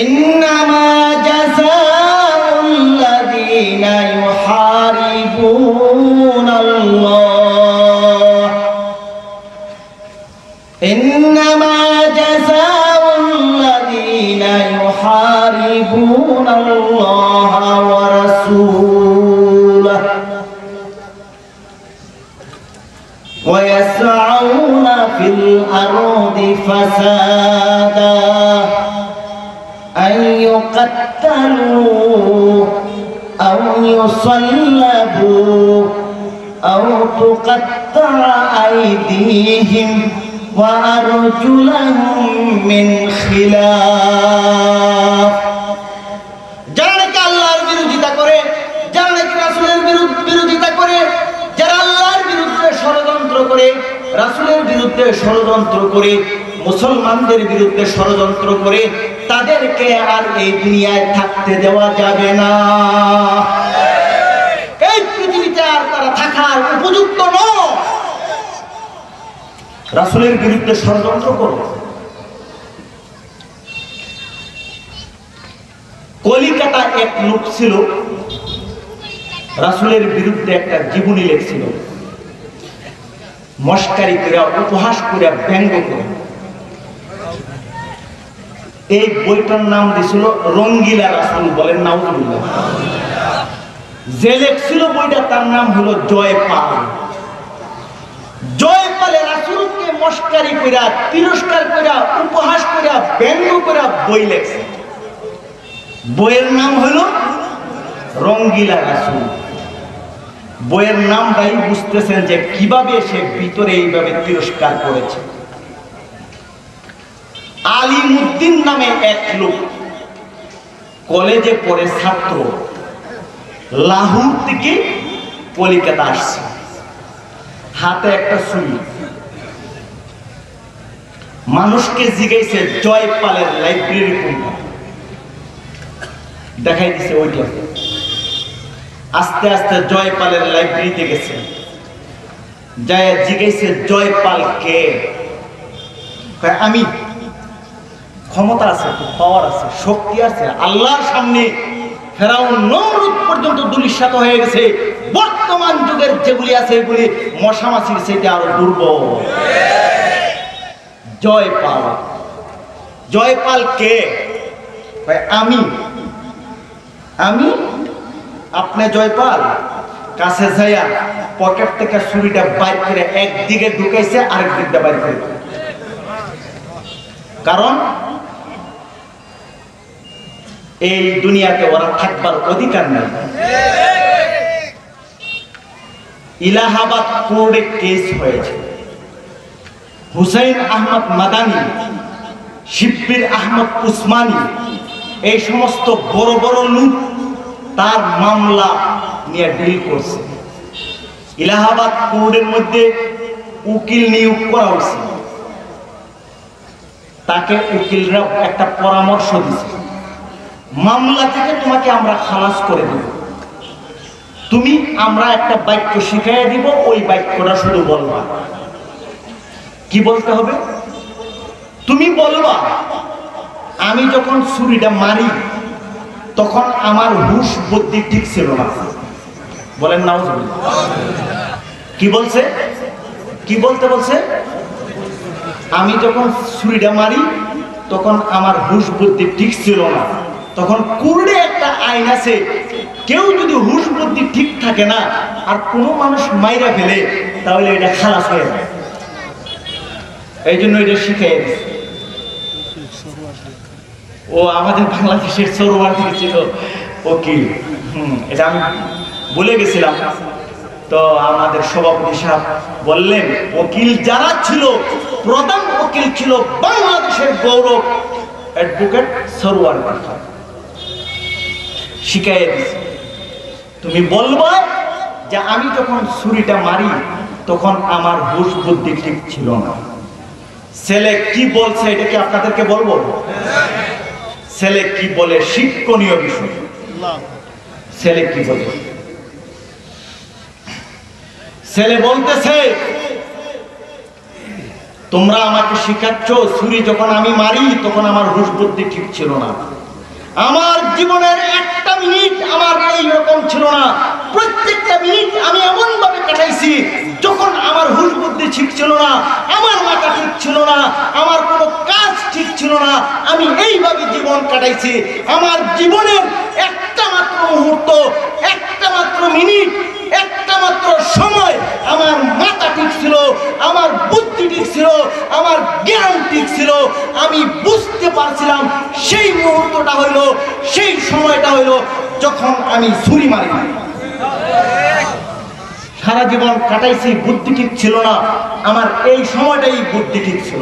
ইন্নামা জাযাউল লাযীনা ইউহারিবুনাল্লাহ, ইন্নামা জাযাউল লাযীনা ইউহারিবুনাল্লাহ ওয়া রাসূলাহু ওয়া ইয়াসআউনা ফিল আরদি ফাসাদা আন ইউকাত্তালু আও ইউসাল্লাবু আও তুকাত্তা আইদিহিম ওয়া আরজুলাহুম মিন খিলাফ। যারা নাকি আল্লাহর বিরোধিতা করে, যারা নাকি রাসূলের বিরোধিতা করে, যারা আল্লাহর বিরুদ্ধে ষড়যন্ত্র করে, রাসূলের বিরুদ্ধে ষড়যন্ত্র করে, মুসলমানদের বিরুদ্ধে ষড়যন্ত্র করে তাদেরকে আর এই দুনিয়ায় থাকতে দেওয়া যাবে না। এই পৃথিবীতে আর তারা থাকার উপযুক্ত নয়। রাসূলের বিরুদ্ধে ষড়যন্ত্র করো। কলিকাতা এক লোক ছিল, রাসূলের বিরুদ্ধে একটা জীবনী লিখছিল, মস্কারি করে, উপহাস করে, ব্যঙ্গ করে। এই বইটার নাম দিয়েছিল রঙ্গিলা রাসূল। বলেন নাউজুবিল্লাহ। যে লেখছিল বইটা তার নাম হলো জয়পাল। জয়পালে রাসূলকে মস্কারি করে, তিরস্কার করে, উপহাস করে, ব্যঙ্গ করে বই লেখছে। বইয়ের নাম হলো রঙ্গিলা রাসূল। বইয়ের নামটাই বুঝতেছেন যে কিভাবে সে ভিতরে এইভাবে তিরস্কার করেছে। আলিমউদ্দিন নামে এক লোক, কলেজে পড়ে ছাত্র, লাহোর থেকে কলিকাতা আসছে, হাতে একটা ছুরি। মানুষকে জিজ্ঞাসা জয়পালের লাইব্রেরি কোনটা, দেখাই দিছে ওইটা। আস্তে আস্তে জয়পালের লাইব্রেরিতে গেছে, যায় জিজ্ঞাসা জয়পাল কে? আমি। ক্ষমতা আছে, পাওয়ার আছে, শক্তি আছে, আল্লাহর সামনে ফেরাউন নমরুদ পর্যন্ত দুলিশাত হয়ে গেছে। বর্তমান যুগের যেগুলি আছে এগুলি মশামাছির সেটা আরো দুর্বল। জয়পাল। জয়পাল কে? আমি। আমি? আপনি জয়পাল? কাছে যাইয়া পকেট থেকে ছুরিটা বাইর করে একদিকে ঢুকাইছে, আরেক দিকটা বাইর করে। কারণ এই দুনিয়াতে ওরা থাকবার অধিকার নাই। ইলাহাবাদ কোর্টে কেস হয়েছে। হুসাইন আহমদ মাদানি, শিব্বির আহমদ উসমানী, এই সমস্ত বড় বড় লোক তার মামলা নিয়ে ডিল করছে। ইলাহাবাদ কোর্টের মধ্যে উকিল নিয়োগ করা হয়েছে। তাকে উকিলরা একটা পরামর্শ দিচ্ছে, মামলা থেকে তোমাকে আমরা খালাস করে দেব, তুমি আমরা একটা বাক্য শিখাইয়া দিব, ওই বাক্যটা শুধু বলবা। কি বলতে হবে? তুমি বলবা আমি যখন ছুরিটা মারি তখন আমার হুশ বুদ্ধি ঠিক ছিল না। বলেন নাউজুবিল্লাহ। কি বলছে? কি বলতে বলছে? আমি যখন ছুরিটা মারি তখন আমার হুশ বুদ্ধি ঠিক ছিল না। তখন কোর্টে একটা আইন আছে, কেউ যদি হুশ বুদ্ধি ঠিক থাকে না আর কোনো মানুষ মাইরা ফেলে তাহলে এটা খালাস হয়ে যায়। এই জন্য এটা শিখাই দিচ্ছে। ও আমাদের বাংলাদেশের সরোয়ার থেকে ছিল উকিল। এটা আমি বলে গেছিলাম। তো আমাদের সভাপতি সাহেব বললেন, উকিল যারা ছিল, প্রধান উকিল ছিল বাংলাদেশের গৌরব অ্যাডভোকেট সরোয়ার। শিখাইয়া দিচ্ছে, তুমি বলবা যে আমি যখন ছুরিটা মারি তখন আমার হুশ বুদ্ধি ঠিক ছিল না। ছেলে কি বলছে এটা কি আপনাদেরকে বলবো? ছেলে কি বলে শিক্ষণীয় বিষয়। ছেলে কি বলে? ছেলে বলতেছে, তোমরা আমাকে শিখাচ্ছ ছুরি যখন আমি মারি তখন আমার হুশ বুদ্ধি ঠিক ছিল না। আমার জীবনের একটা মিনিট আমার এইরকম ছিল না। প্রত্যেকটা মিনিট আমি এমন ভাবে কাটাইছি যখন আমার হুশ বুদ্ধি ঠিক ছিল না, আমার মাথা ঠিক ছিল না, আমার কোনো কাজ ঠিক ছিল না। আমি এইভাবে জীবন কাটাইছি। আমার জীবনের একটা মাত্র মুহূর্ত, একটা মাত্র মিনিট, একটা মাত্র সময় আমার মাথা ঠিক ছিল, আমার বুদ্ধি ঠিক ছিল, আমার জ্ঞান ঠিক ছিল। আমি বুঝতে পারছিলাম সেই মুহূর্তটা হইল, সেই সময়টা হইল যখন আমি ছুরি মারি। সারা জীবন কাটাইছি, বুদ্ধি ঠিক ছিল না, আমার এই সময়টাই বুদ্ধি ঠিক ছিল।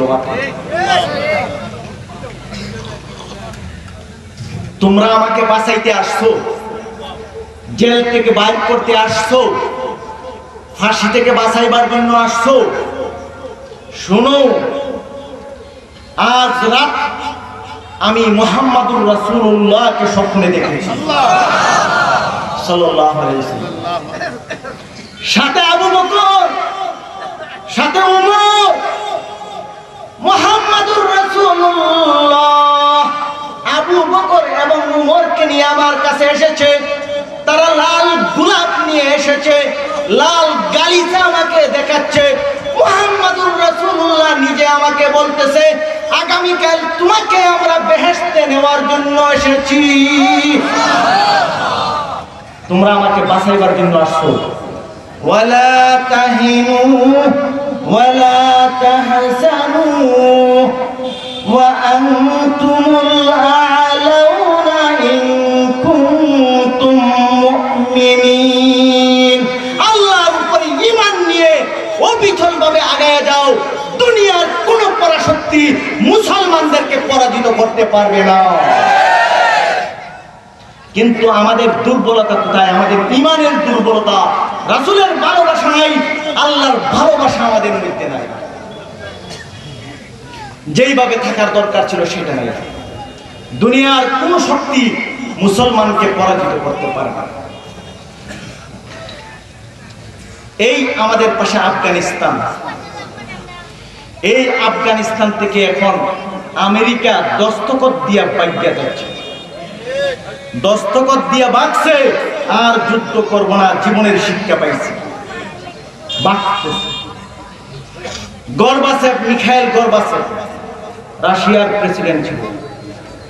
তোমরা আমাকে বাঁচাইতে আসছো, জেল থেকে বাইর করতে আসছো, ফাঁসি থেকে বাঁচাইবার জন্য আসছো, শুনো, আজ রাত আমি মুহাম্মাদুর রাসূলুল্লাহকে স্বপ্নে দেখেছি সাল্লাল্লাহু আলাইহি ওয়াসাল্লাম, সাথে আবু বকর, সাথে ওমর। মুহাম্মাদুর রাসূলুল্লাহ আবু বকর এবং ওমরকে নিয়ে আমার কাছে এসেছে। তারা লাল গোলাপ নিয়ে এসেছে, লাল গালিচা আমাকে দেখাচ্ছে। মুহাম্মাদুর রাসূলুল্লাহ নিজে আমাকে বলতেছে, আগামীকাল তোমাকে আমরা বেহেশতে নেওয়ার জন্য এসেছি, তোমরা আমাকে বাঁচাইবার জন্য আসছো। ওয়ালা তাহিনু ওয়ালা তাহজানু ওয়া আনতুমুল আ'লাউনা ইন কুনতুম মুমিনিন। আল্লাহর উপরে ঈমান নিয়ে অবিচলভাবে আগায় যাও। দুনিয়ার কোন পরাশক্তি মুসলমানদেরকে পরাজিত করতে পারবে না। কিন্তু আমাদের দুর্বলতা কোথায়? আমাদের ঈমানের দুর্বলতা। রাসূলের ভালোবাসা নাই, আল্লাহর ভালোবাসা আমাদের মধ্যে নাই। যেইভাবে থাকার দরকার ছিল সেটা নাই। দুনিয়ার কোন শক্তি মুসলমানকে পরাজিত করতে পারে না। এই আমাদের পাশে আফগানিস্তান, এই আফগানিস্তান থেকে এখন আমেরিকা দস্তখত দিয়া ভাগ্যা যাচ্ছে, দস্তখত দিয়া বাঁচছে, আর যুদ্ধ করব না, জীবনের শিক্ষা পাইছে, বাঁচতেছে। গর্বাচেভ, মিখাইল গর্বাচেভ রাশিয়ার প্রেসিডেন্ট ছিল।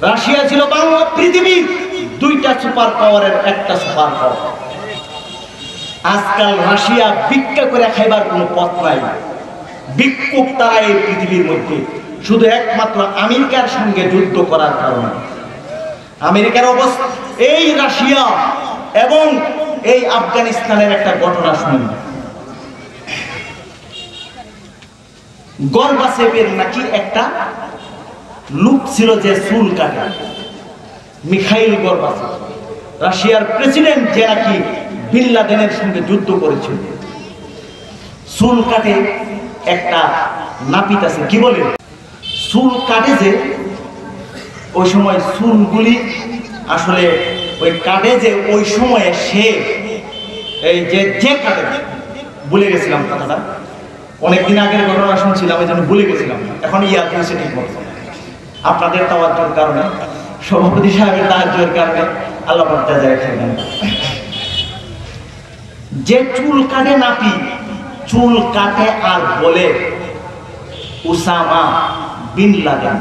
রাশিয়া ছিল বাংলা পৃথিবীর দুইটা সুপার পাওয়ারের একটা সুপার পাওয়ার। আজকাল রাশিয়া ভিক্ষা করে খাইবার কোনো পথ নাই, ভিক্ষুক তারা এই পৃথিবীর মধ্যে, শুধু একমাত্র আমেরিকার সঙ্গে যুদ্ধ করার কারণে। আমেরিকার অবস্থা, এই রাশিয়া এবং এই আফগানিস্তানের একটা ঘটনা শুনুন। গর্বাচেভের নাকি একটা লোক ছিল যে চুল কাটে, মিখাইল গর্বাচেভ, রাশিয়ার প্রেসিডেন্ট, যে নাকি বিন লাদেনের সঙ্গে যুদ্ধ করেছিল। চুল কাটে একটা নাপিত আছে, কি বলে চুল কাটে যে, ওই সময় চুলগুলি আসলে ওই কাটে যে, ওই সময়ে সে এই যে কাটে, ভুলে গেছিলাম কথাটা, অনেকদিন আগের ঘটনা শুনছিলাম, এই জন্য ভুলে গেছিলাম। এখন ইয়াদ হয়েছে ঠিক মতো, আপনাদের তাওয়াজ্জুর কারণে, সভাপতি সাহেবের তাওয়াজ্জুর কারণে আল্লাহ পাক যায় খাইবেন। যে চুল কাটে নাপি, চুল কাটে আর বলে উসামা বিন লাদেন।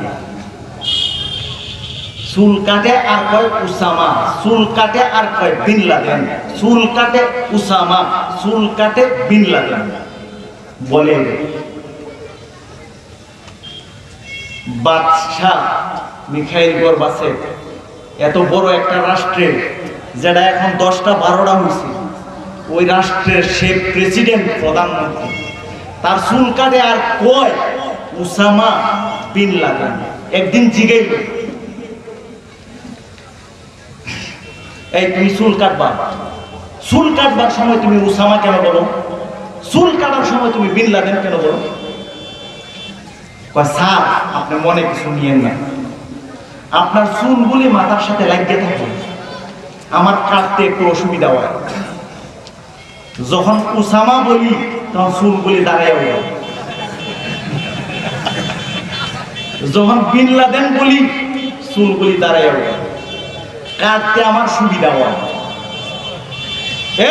চুল কাটে আর কয় উসামা, চুল কাটে আর কয় বিন লাদেন, চুল কাটে উসামা, চুল কাটে বিন লাদেন বলে। বাদশাহ মিখাইল গর্বাচেভ এত বড় একটা রাষ্ট্রে, যেটা এখন 10টা 12টা হয়েছে, ওই রাষ্ট্রের সে প্রেসিডেন্ট, প্রধানমন্ত্রী, তার চুল কাটে আর কয় উসামা বিন লাদেন। একদিন জিগাইল, এই তুমি চুল কাটবা, চুল কাটবার সময় তুমি উসামা কেন বলো? চুল কাটার সময় তুমি বিন লাদেন কেন বলো? কয় স্যার, আপনি মনে কিছু নিয়েন না, আপনার চুলগুলি মাথার সাথে লাগিয়ে থাকে, আমার কাটতে একটু অসুবিধা হয়। যখন উসামা বলি তখন চুলগুলি দাঁড়ায় উঠে, যখন বিন লাদেন বলি চুলগুলি দাঁড়ায় উঠে, কাটতে আমার সুবিধা হয়।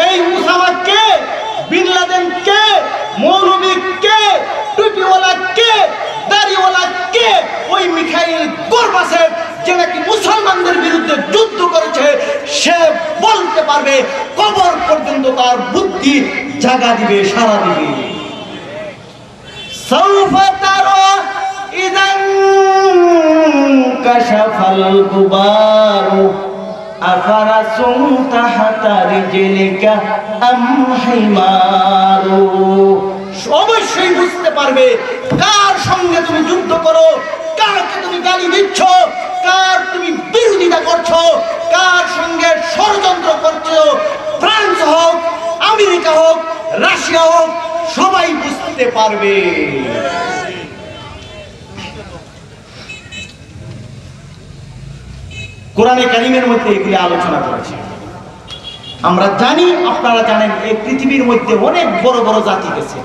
এই উসামা কে? বিন লাদেন কে? মৌলবী কে? টুপিওয়ালা কে? দাড়িওয়ালা কে? ওই মিখাইল গর্বাচেভ, যে নাকি মুসলমানদের বিরুদ্ধে যুদ্ধ করেছে, সে বলতে পারবে, কবর পর্যন্ত তার বুদ্ধি জাগা দিবে, সারা দিবে। সাউফা তারা ইদান কাশাফাল গুবারু আফারাসুম তাহাতা রিজলিকা আম হিমারু। অবশ্যই বুঝতে পারবে কার সঙ্গে তুমি যুদ্ধ করো, কাকে তুমি গালি দিচ্ছ, কার তুমি বিরোধিতা করছো, কার সঙ্গে ষড়যন্ত্র করছো। ফ্রান্স হোক, আমেরিকা হোক, রাশিয়া হোক, সবাই বুঝতে পারবে। কোরআনে কারিমের মধ্যে এগুলি আলোচনা করেছে। আমরা জানি, আপনারা জানেন, এই পৃথিবীর মধ্যে অনেক বড় বড় জাতি গেছে,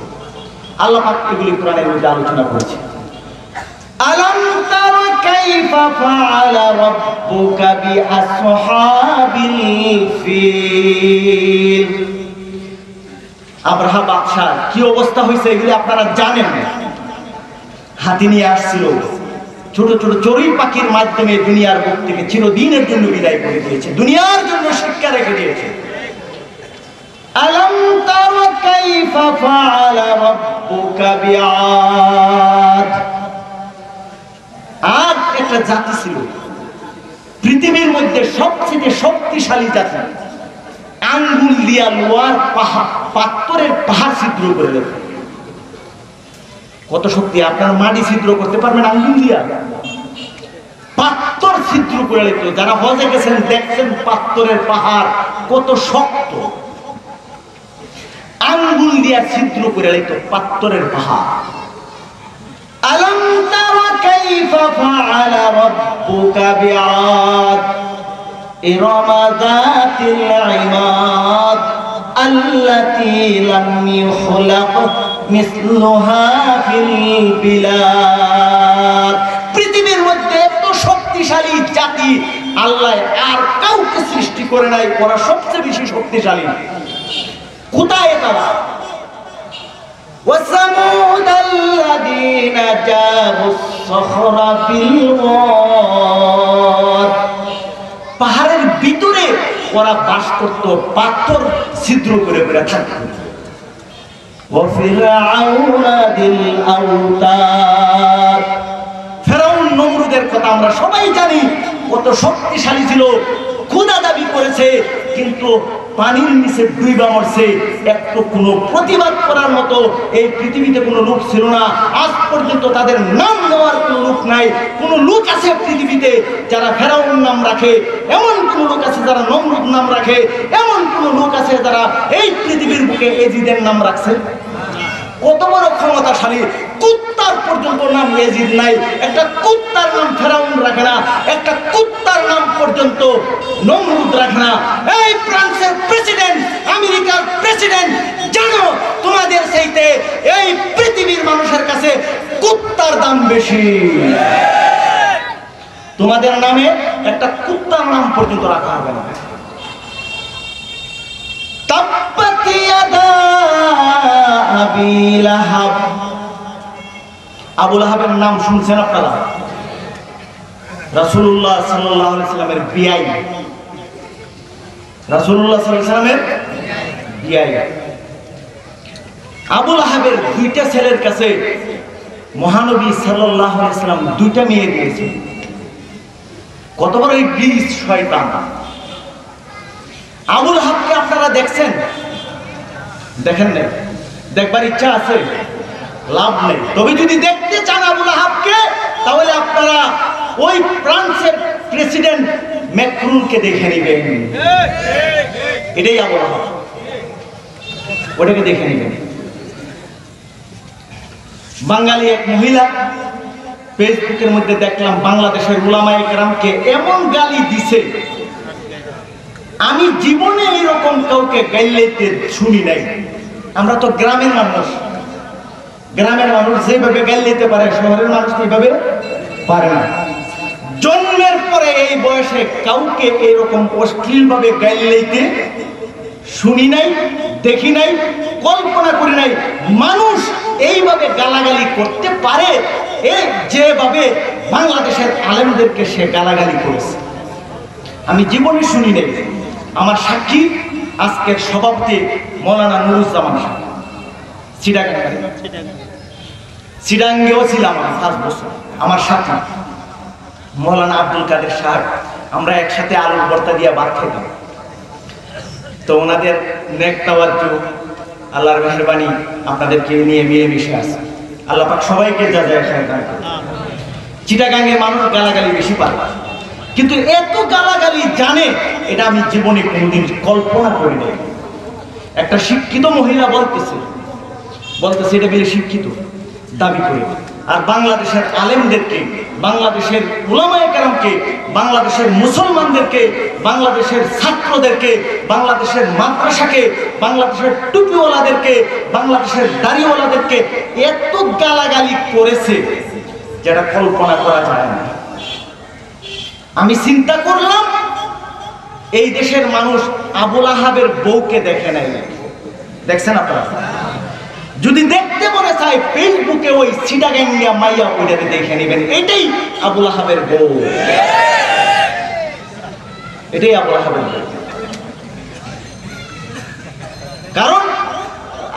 আল্লাহ পাক এগুলি কোরআনের মধ্যে আলোচনা করেছে। আলাম তারা কাইফা ফাআলা রাব্বুকা বিআসহাবিল ফিল। আব্রাহা বাদশাহ কি অবস্থা হয়েছে এগুলি আপনারা জানেন। হাতি নিয়ে আসছিল, ছোট ছোট চড়ুই পাখির মাধ্যমে দুনিয়ার বুক থেকে চিরদিনের জন্য বিদায় করে দিয়েছে, দুনিয়ার জন্য শিক্ষা রেখে দিয়েছে। আলাম তারা কাইফা ফাআলা রাব্বুকা বিআদ। আদ একটা জাতি ছিল, পৃথিবীর মধ্যে সবচেয়ে শক্তিশালী জাতি। আঙ্গুল দিয়া লোয়ার পাহাড়, পাথরের পাহাড় ছিদ্র করে দেবে। কত শক্তি! আপনার মাটি ছিদ্র করতে পারবেন আঙ্গুল দিয়া? পাথর ছিদ্র করে দিত। যারা হজে গেছেন দেখছেন পাথরের পাহাড় কত শক্ত, আঙ্গুল দিয়া ছিদ্র করে দিত পাথরের পাহাড়। আলাম তারা কাইফা ফাআলা রাব্বুকা বিআদ ইরামা যাতিল ইমাদ আল্লাতী লাম ইখলাক মিসলুহা ফিল বিলাদ। পৃথিবীর মধ্যে এত শক্তিশালী জাতি আল্লাহ আর কাউকে সৃষ্টি করে নাই, ওরা সবচেয়ে বেশি শক্তিশালী। কোথায় তারা? وَثَمُودَ الَّذِينَ جَابُوا الصَّخْرَ بِالْوَادِ। পাহাড়ের ভিতরে ওরা বাস করত, পাথর ছিদ্র করে করে থাকত। وَفِرْعَوْنَ ذِي الْأَوْتَادِ। ফেরাউন নমরুদের কথা আমরা সবাই জানি, কত শক্তিশালী ছিল, খোদা দাবি করেছে, কিন্তু পানির নিচে ডুইবা মরছে। একটু কোনো প্রতিবাদ করার মতো এই পৃথিবীতে কোনো লোক ছিল না। আজ পর্যন্ত তাদের নাম নেওয়ার কোনো লোক নাই। কোনো লোক আছে পৃথিবীতে যারা ফেরাউন নাম রাখে, এমন কোনো লোক আছে যারা নমরুদ নাম রাখে, এমন কোনো লোক আছে যারা এই পৃথিবীর বুকে এজিদের নাম রাখছে? কত বড় ক্ষমতাশালী! কুত্তার পর্যন্ত নাম এজিদ নাই, একটা কুত্তার নাম ফেরাউন রাখে না, একটা কুত্তার নাম পর্যন্ত নমরুদ রাখে না। এই ফ্রান্সের প্রেসিডেন্ট, আমেরিকার প্রেসিডেন্ট, জানো তোমাদের চাইতে এই পৃথিবীর মানুষের কাছে কুত্তার দাম বেশি। তোমাদের নামে একটা কুত্তার নাম পর্যন্ত রাখা হবে না। তাব্বাত ইয়াদা আবি লাহাব। আবু লাহাবের নাম শুনছেন আপনারা? রাসূলুল্লাহ সাল্লাল্লাহু আলাইহি সাল্লামের বিআই, রাসূলুল্লাহ সাল্লাল্লাহু আলাইহি সাল্লামের বিআই। আবু লাহাবের দুইটা ছেলের কাছে মহানবী সাল্লাল্লাহু আলাইহি সাল্লাম দুইটা মেয়ে দিয়েছেন। কত বড় ইবলিস, শয়তান! আবু লাহাবকে আপনারা দেখছেন? দেখেন না? দেখবার ইচ্ছা আছে? লাভ নেই। তবে যদি দেখতে চান আবু লাহাবকে, তাহলে আপনারা ওই ফ্রান্সের প্রেসিডেন্ট ম্যাক্রনকে দেখে নেবেন। এটাই আবু লাহাব, ওটাকে দেখে নেবেন। বাঙালি এক মহিলা ফেসবুকের মধ্যে দেখলাম বাংলাদেশের উলামায়ে কেরামকে এমন গালি দিছে, আমি জীবনে এরকম কাউকে গাইলেতে শুনি নাই। আমরা তো গ্রামের মানুষ, গ্রামের মানুষ যেভাবে গাইলেতে পারে শহরের মানুষ এইভাবে পারে না। জন্মের পরে এই বয়সে কাউকে এরকম অশ্লীল ভাবে গাইলেতে শুনি নাই, দেখি নাই, কল্পনা করি নাই। মানুষ এইভাবে গালাগালি করতে পারে, যেভাবে বাংলাদেশের আলেমদেরকে সে গালাগালি করেছে, আমি জীবনে শুনি নাই। আমার সাক্ষী আজকের সভাপতি মৌলানা নুরুজ্জামান সাহেব, চিটাঙ্গেও ছিলাম 5 বছর। আমার সাথী মৌলানা আব্দুল কাদের সাহেব, আমরা একসাথে আলুর ভর্তা দিয়ে ভাত খেতাম। তো ওনাদের নেক তাওয়াজ্জু, আল্লাহর মেহেরবানি আপনাদেরকে নিয়ে মিশে আছে। আল্লাহ পাক সবাইকে জাযায়ে খায়র দান করুন। চিটাগাঙ্গে মানুষ গালাগালি বেশি পারে, কিন্তু এত গালাগালি জানে এটা আমি জীবনে কোনোদিন কল্পনা করি নাই। একটা শিক্ষিত মহিলা বলতেছে এটা বলে শিক্ষিত দাবি করে, আর বাংলাদেশের আলেমদেরকে বাংলাদেশের উলামায়ে কেরামকে, বাংলাদেশের মুসলমানদেরকে, বাংলাদেশের ছাত্রদেরকে, বাংলাদেশের মাদ্রাসাকে, বাংলাদেশের টুপিওয়ালাদেরকে, বাংলাদেশের দাড়িওয়ালাদেরকে এত গালাগালি করেছে যেটা কল্পনা করা যায় না। আমি চিন্তা করলাম এই দেশের মানুষ আবুল আহাবের বউকে দেখে নাই। দেখছেন আপনারা? যদি দেখতে মনে চায় ফেসবুকে ওই চিটাগাঙ্গা মাইয়া ওইটাকে দেখে নেবেন। এটাই আবুল আহাবের বউ, এটাই আবুল আহাবের বউ। কারণ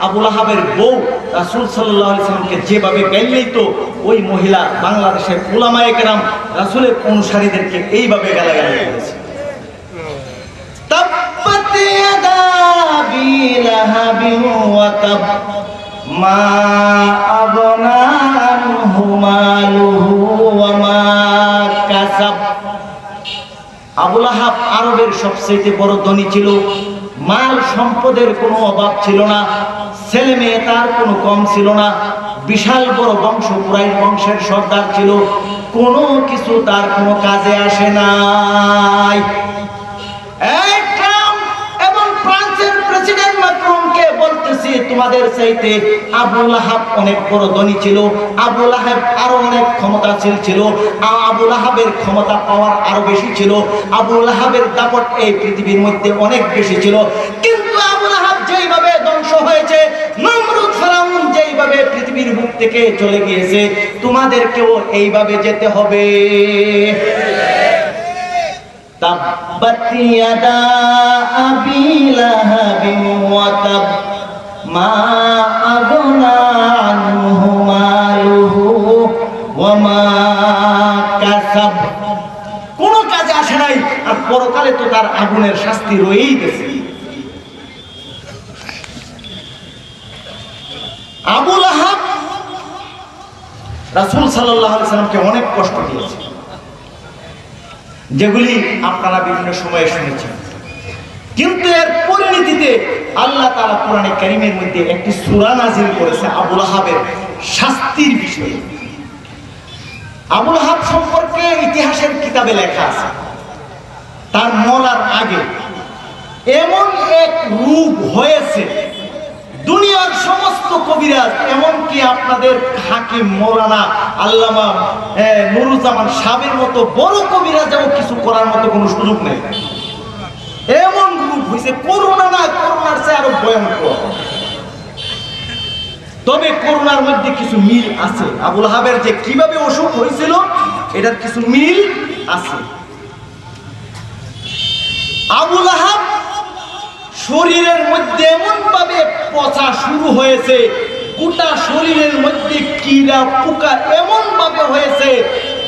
আবুল আহাবের বউ রাসূল সাল্লাল্লাহু আলাইহি সাল্লামকে যেভাবে গাইলেই তো ওই মহিলা বাংলাদেশের উলামায়ে কেরাম রাসূলের অনুসারীদেরকে এইভাবে গালাগালি করেছে। তাব্বাত ইয়াদা আবি লাহাবিন ওয়া তাব মা আগনা আনহু মালুহু ওয়া মা কাসাব। আবুল আহাব আরবের সবচেয়ে বড় ধনী ছিল, মাল সম্পদের কোনো অভাব ছিল না, ছেলে মেয়ে তার কোনো কম ছিল না, বিশাল বড় বংশ, কুরাইশ বংশের সর্দার ছিল, কোনো কিছু তার কোনো কাজে আসে নাই। এই ট্রাম্প এবং ফ্রান্সের প্রেসিডেন্ট ম্যাক্রনকে বলতেছি, তোমাদের চাইতে আবুল আহাব অনেক বড় ধনী ছিল, আবুল আহাব আরো অনেক ক্ষমতাশীল ছিল, আবুল আহাবের ক্ষমতা পাওয়ার আরো বেশি ছিল, আবুল আহাবের দাপট এই পৃথিবীর মধ্যে অনেক বেশি ছিল। কিন্তু আবুল আহাব যেইভাবে ধ্বংস হয়েছে, নমরুদ ফেরাউন যেইভাবে পৃথিবীর মুখ থেকে চলে গিয়েছে, তোমাদেরকেও এইভাবে যেতে হবে। তাব্বাত ইয়াদা আবি লাহাবিন ওয়া তাব মা আগনা আনহু মালুহু ওয়া মা কাসাব। কোন কাজে আসে নাই, আর পরকালে তো তার আগুনের শাস্তি রয়েই গেছে। আবুল আহাব রাসূল সাল্লাল্লাহু আলাইহি সাল্লামকে অনেক কষ্ট দিয়েছে, যেগুলি আপনারা বিভিন্ন সময়ে শুনেছেন। কিন্তু এর পরিণতিতে আল্লাহ তাআলা কোরআনে কারীমের মধ্যে একটি সূরা নাযিল করেছে আবুল আহাবের শাস্তির বিষয়ে। আবুল আহাব সম্পর্কে ইতিহাসের কিতাবে লেখা আছে, তার মরার আগে এমন এক রূপ হয়েছে, দুনিয়ার সমস্ত কবিরাজ, এমনকি আপনাদের হাকিম মৌলানা আল্লামা নুরুজ্জামান সাহেবের মতো বড় কবিরাজও কিছু করার মতো কোনো সুযোগ নেই। এমন রূপ হয়েছে, করোনা না, করোনার চেয়ে আরো ভয়ঙ্কর। তবে করোনার মধ্যে কিছু মিল আছে, আবুল আহাবের যে কিভাবে অসুখ হয়েছিল এটার কিছু মিল আছে। আবুল আহাব শরীরের মধ্যে এমন ভাবে পচা শুরু হয়েছে, গোটা শরীরের মধ্যে কীড়া পোকা এমন ভাবে হয়েছে,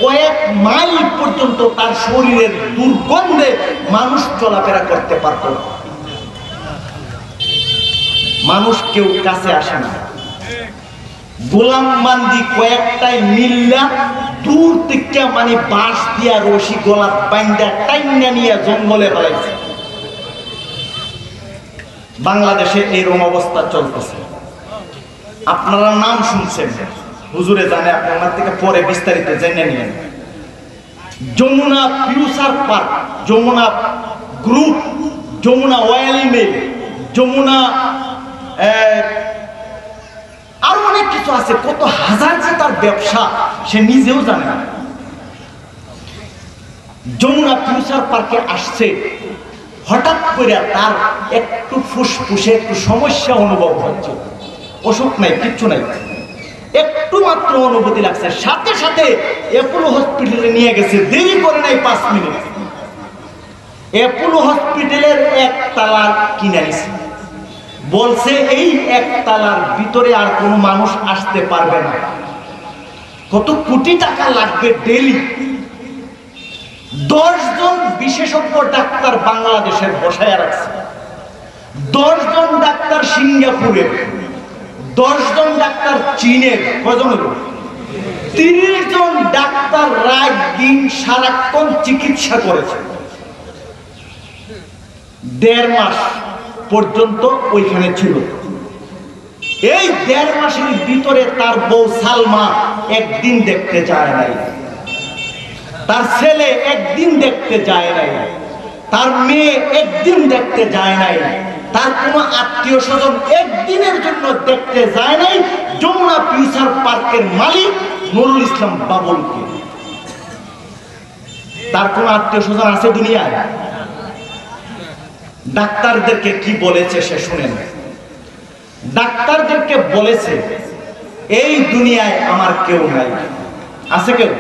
কয়েক মাইল পর্যন্ত তার শরীরের দুর্গন্ধে মানুষ চলাফেরা করতে পারত না। মানুষ কেউ কাছে আসে না। গোলাম বান্দি কয়েকটাই মিল্লা দূর থেকে মানে বাঁশ দিয়া রশি গলা বাইন্দা টাইনা নিয়ে জঙ্গলে ফেলাইছে। বাংলাদেশে এরকম অবস্থা চলতেছে। আপনারা নাম শুনছেন, হুজুরে জানে, আপনার থেকে পরে বিস্তারিত জেনে নিন। Jamuna Future Park, Jamuna Group, Jamuna Oil Mill, Jamuna আরো অনেক কিছু আছে, কত হাজার যে তার ব্যবসা সে নিজেও জানে না। যমুনা ফিউচার পার্কে আসছে, হঠাৎ করে তার একটু ফুসফুসে একটু সমস্যা অনুভব হচ্ছে, অসুখ নাই, কিচ্ছু নাই, একটু মাত্র অনুভূতি লাগছে, সাথে সাথে অ্যাপোলো হসপিটালে নিয়ে গেছে, দেরি করে নাই 5 মিনিট। অ্যাপোলো হসপিটালের একতলা কিনে নিছে, বলছে এই একতলার ভিতরে আর কোনো মানুষ আসতে পারবে না। কত কোটি টাকা লাগবে ডেইলি। 10 জন বিশেষজ্ঞ ডাক্তার বাংলাদেশের বসায় রাখছে, 10 জন ডাক্তার সিঙ্গাপুরের, 10 জন ডাক্তার চীনের, কয়জন হলো? 30 জন ডাক্তার রাত দিন সারাক্ষণ চিকিৎসা করেছে। 1.5 মাস পর্যন্ত ওইখানে ছিল। এই 1.5 মাসের ভিতরে তার বউ সালমা একদিন দেখতে যায় নাই। তার ছেলে একদিন দেখতে যায় নাই, তার মেয়ে একদিন দেখতে যায় নাই, তার কোনো আত্মীয় স্বজন একদিনের জন্য দেখতে যায় নাই যমুনা ফিউচার পার্কের মালিক নুরুল ইসলাম বাবুলকে। তার কোনো আত্মীয় স্বজন আছে দুনিয়ায়? ডাক্তারদেরকে কি বলেছে সে শুনেন। ডাক্তারদেরকে বলেছে এই দুনিয়ায় আমার কেউ নাই। আছে কেউ?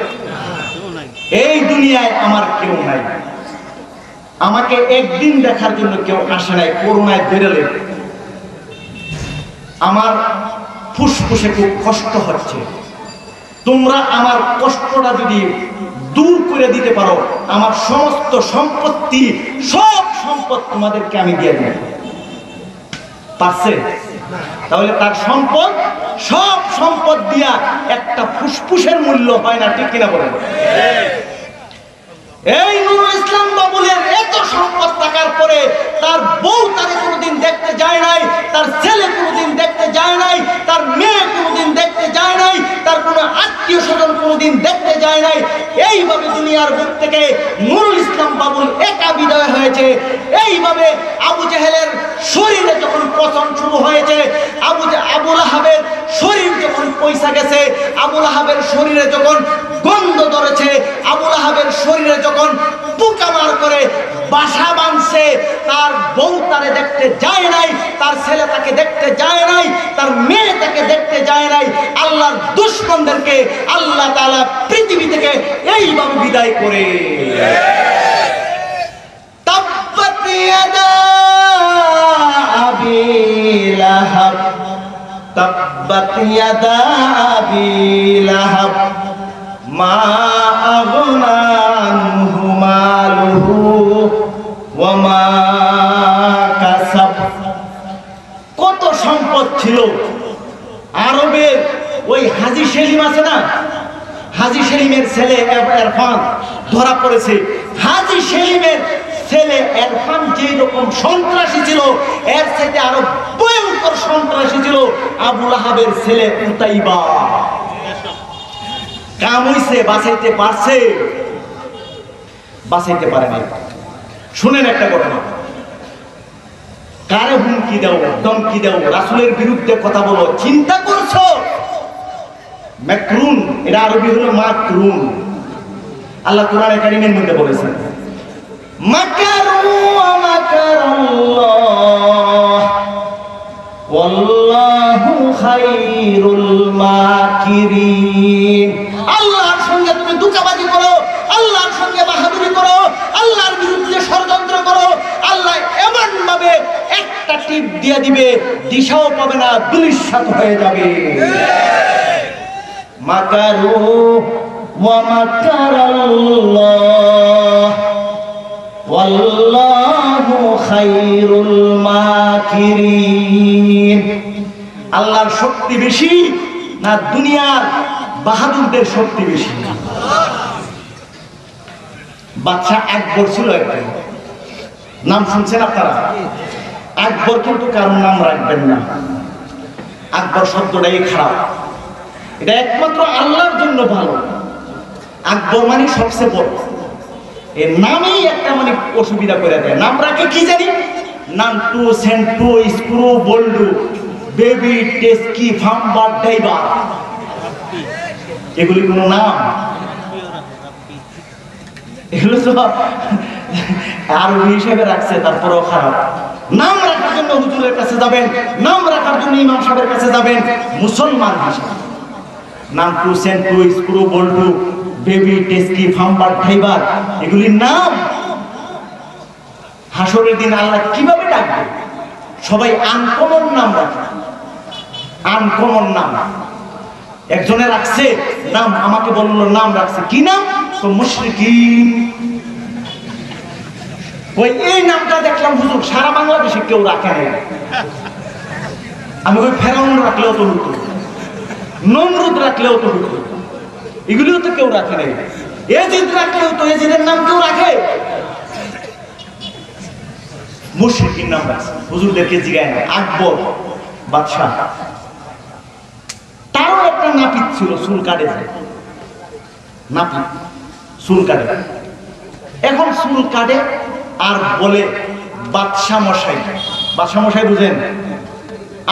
এই দুনিয়ায় আমার কেউ নাই। আমাকে একদিন দেখার জন্য কেউ আসে নাই। করোনায় বেরোলে আমার ফুসফুসে খুব কষ্ট হচ্ছে, তোমরা আমার কষ্টটা যদি দূর করে দিতে পারো, আমার সমস্ত সম্পত্তি, সব সম্পদ তোমাদেরকে আমি দিয়ে দেব। পারছে? তাহলে তার সম্পদ, সব সম্পদ দিয়া একটা ফুসফুসের মূল্য হয় না, ঠিক কিনা বলেন? এই নুরুল ইসলাম বাবুলের এত সম্পদ থাকার পরে তার বউ তাকে কোনোদিন দেখতে যায় নাই, তার ছেলে কোনোদিন দেখতে যায় নাই, তার মেয়ে কোনোদিন দেখতে যায় নাই, তার কোনো আত্মীয় স্বজন কোনোদিন দেখতে যায় নাই। এইভাবে দুনিয়ার বুক থেকে নুরুল ইসলাম বাবুল একা বিদায় হয়েছে। এইভাবে আবু জেহেলের শরীরে যখন পতন শুরু হয়েছে, আবু লাহাবের শরীর যখন পয়সা গেছে, আবু লাহাবের শরীরে যখন গন্ধ ধরেছে, আবু লাহাবের শরীরে যখন পোকামার করে বাসা বাঁধছে, তার বউ তারে দেখতে যায় নাই, তার ছেলে তাকে দেখতে যায় নাই, তার মেয়ে তাকে দেখতে যায় নাই। আল্লাহর দুশমনদেরকে আল্লাহ তাআলা পৃথিবী থেকে এইভাবে বিদায় করে। তাব্বাত ইয়াদা আবি লাহাব, তাব্বাত ইয়াদা আবি লাহাব মা আগনা আনহু মালুহু ওয়া মা কাসাব। কত সম্পদ ছিল। আরবের ওই হাজী সেলিম আছে না, হাজী সেলিমের ছেলে ইরফান ধরা পড়েছে। হাজী সেলিমের ছেলে ইরফান যেই রকম সন্ত্রাসী ছিল, এর সাথে আরো ভয়ঙ্কর সন্ত্রাসী ছিল আবু লাহাবের ছেলে উতাইবা। কাম হইছে, বাঁচাইতে পারছে? বাঁচাইতে পারে নাই। শুনেন একটা ঘটনা। কারে হুমকি দাও, ধমকি দাও, রাসূলের বিরুদ্ধে কথা বলো, চিন্তা করছো? মাকরুন, এর আরবি হলো মাকরুন। আল্লাহ কোরআনে কারীমের মধ্যে বলেছেন মাকারু ওয়া মাকারাল্লাহ ওয়াল্লাহু খায়রুল মাকিরিন। আল্লাহর সঙ্গে তুমি ধোঁকাবাজি করো, আল্লাহর সঙ্গে বাহাদুরি করো, আল্লাহর বিরুদ্ধে ষড়যন্ত্র করো, আল্লাহ এমন ভাবে একটা টিপ দিয়ে দিবে, দিশাও পাবে না, দুলিশাত হয়ে যাবে। মাকারু ওয়া মাকারাল্লাহ ওয়াল্লাহু খায়রুল মাকিরিন। আল্লাহর শক্তি বেশি না দুনিয়ার বাহাদুরদের শক্তি বেশি? বাদশা আকবর ছিল একটা, নাম শুনছেন আপনারা? আকবর কিন্তু কারোর নাম রাখবেন না। আকবর শব্দটাই খারাপ, এটা একমাত্র আল্লাহর জন্য ভালো। আকবর মানে সবচেয়ে বড়, এর নামেই একটা মানে অসুবিধা করে দেয়। নাম রাখে কি জানি, Nantu, Sentu, screw, Boldu, baby, Teski, Fambar, driver, এগুলি কোনো নাম? এগুলো তো আরবি হিসেবে রাখছে, তারপরেও খারাপ। নাম রাখার জন্য হুজুরের কাছে যাবেন, নাম রাখার জন্য ইমাম সাহেবের কাছে যাবেন, মুসলমান হিসেবে Nantu, Sentu, screw, Boldu, baby, Teski, Fambar, driver, এগুলির নাম। হাসরের দিন আল্লাহ কিভাবে ডাকবে? সবাই আনকমন নাম রাখে, আনকমন নাম। একজনে রাখছে নাম, আমাকে বললো নাম রাখছে, কি নাম? তো মুশরিকিন। ওই এই নামটা দেখলাম হুজুর সারা বাংলাদেশে কেউ রাখে না। আমি ওই ফেরাউন রাখলেও তো হতো, নমরুদ রাখলেও তো হতো, এগুলিও তো কেউ রাখে নাই। এজিদ রাখলেও তো, এজিদের নাম কেউ রাখে? মুশরিকিন নাম রাখছে, হুজুরদেরকে জিগায় না। আকবর বাদশাহ, তারও একটা নাপিত ছিল, চুল কাটে যায় নাপিত। চুল কাটে। এখন চুল কাটে আর বলে বাদশা মশাই, বাদশা মশাই বুঝেন,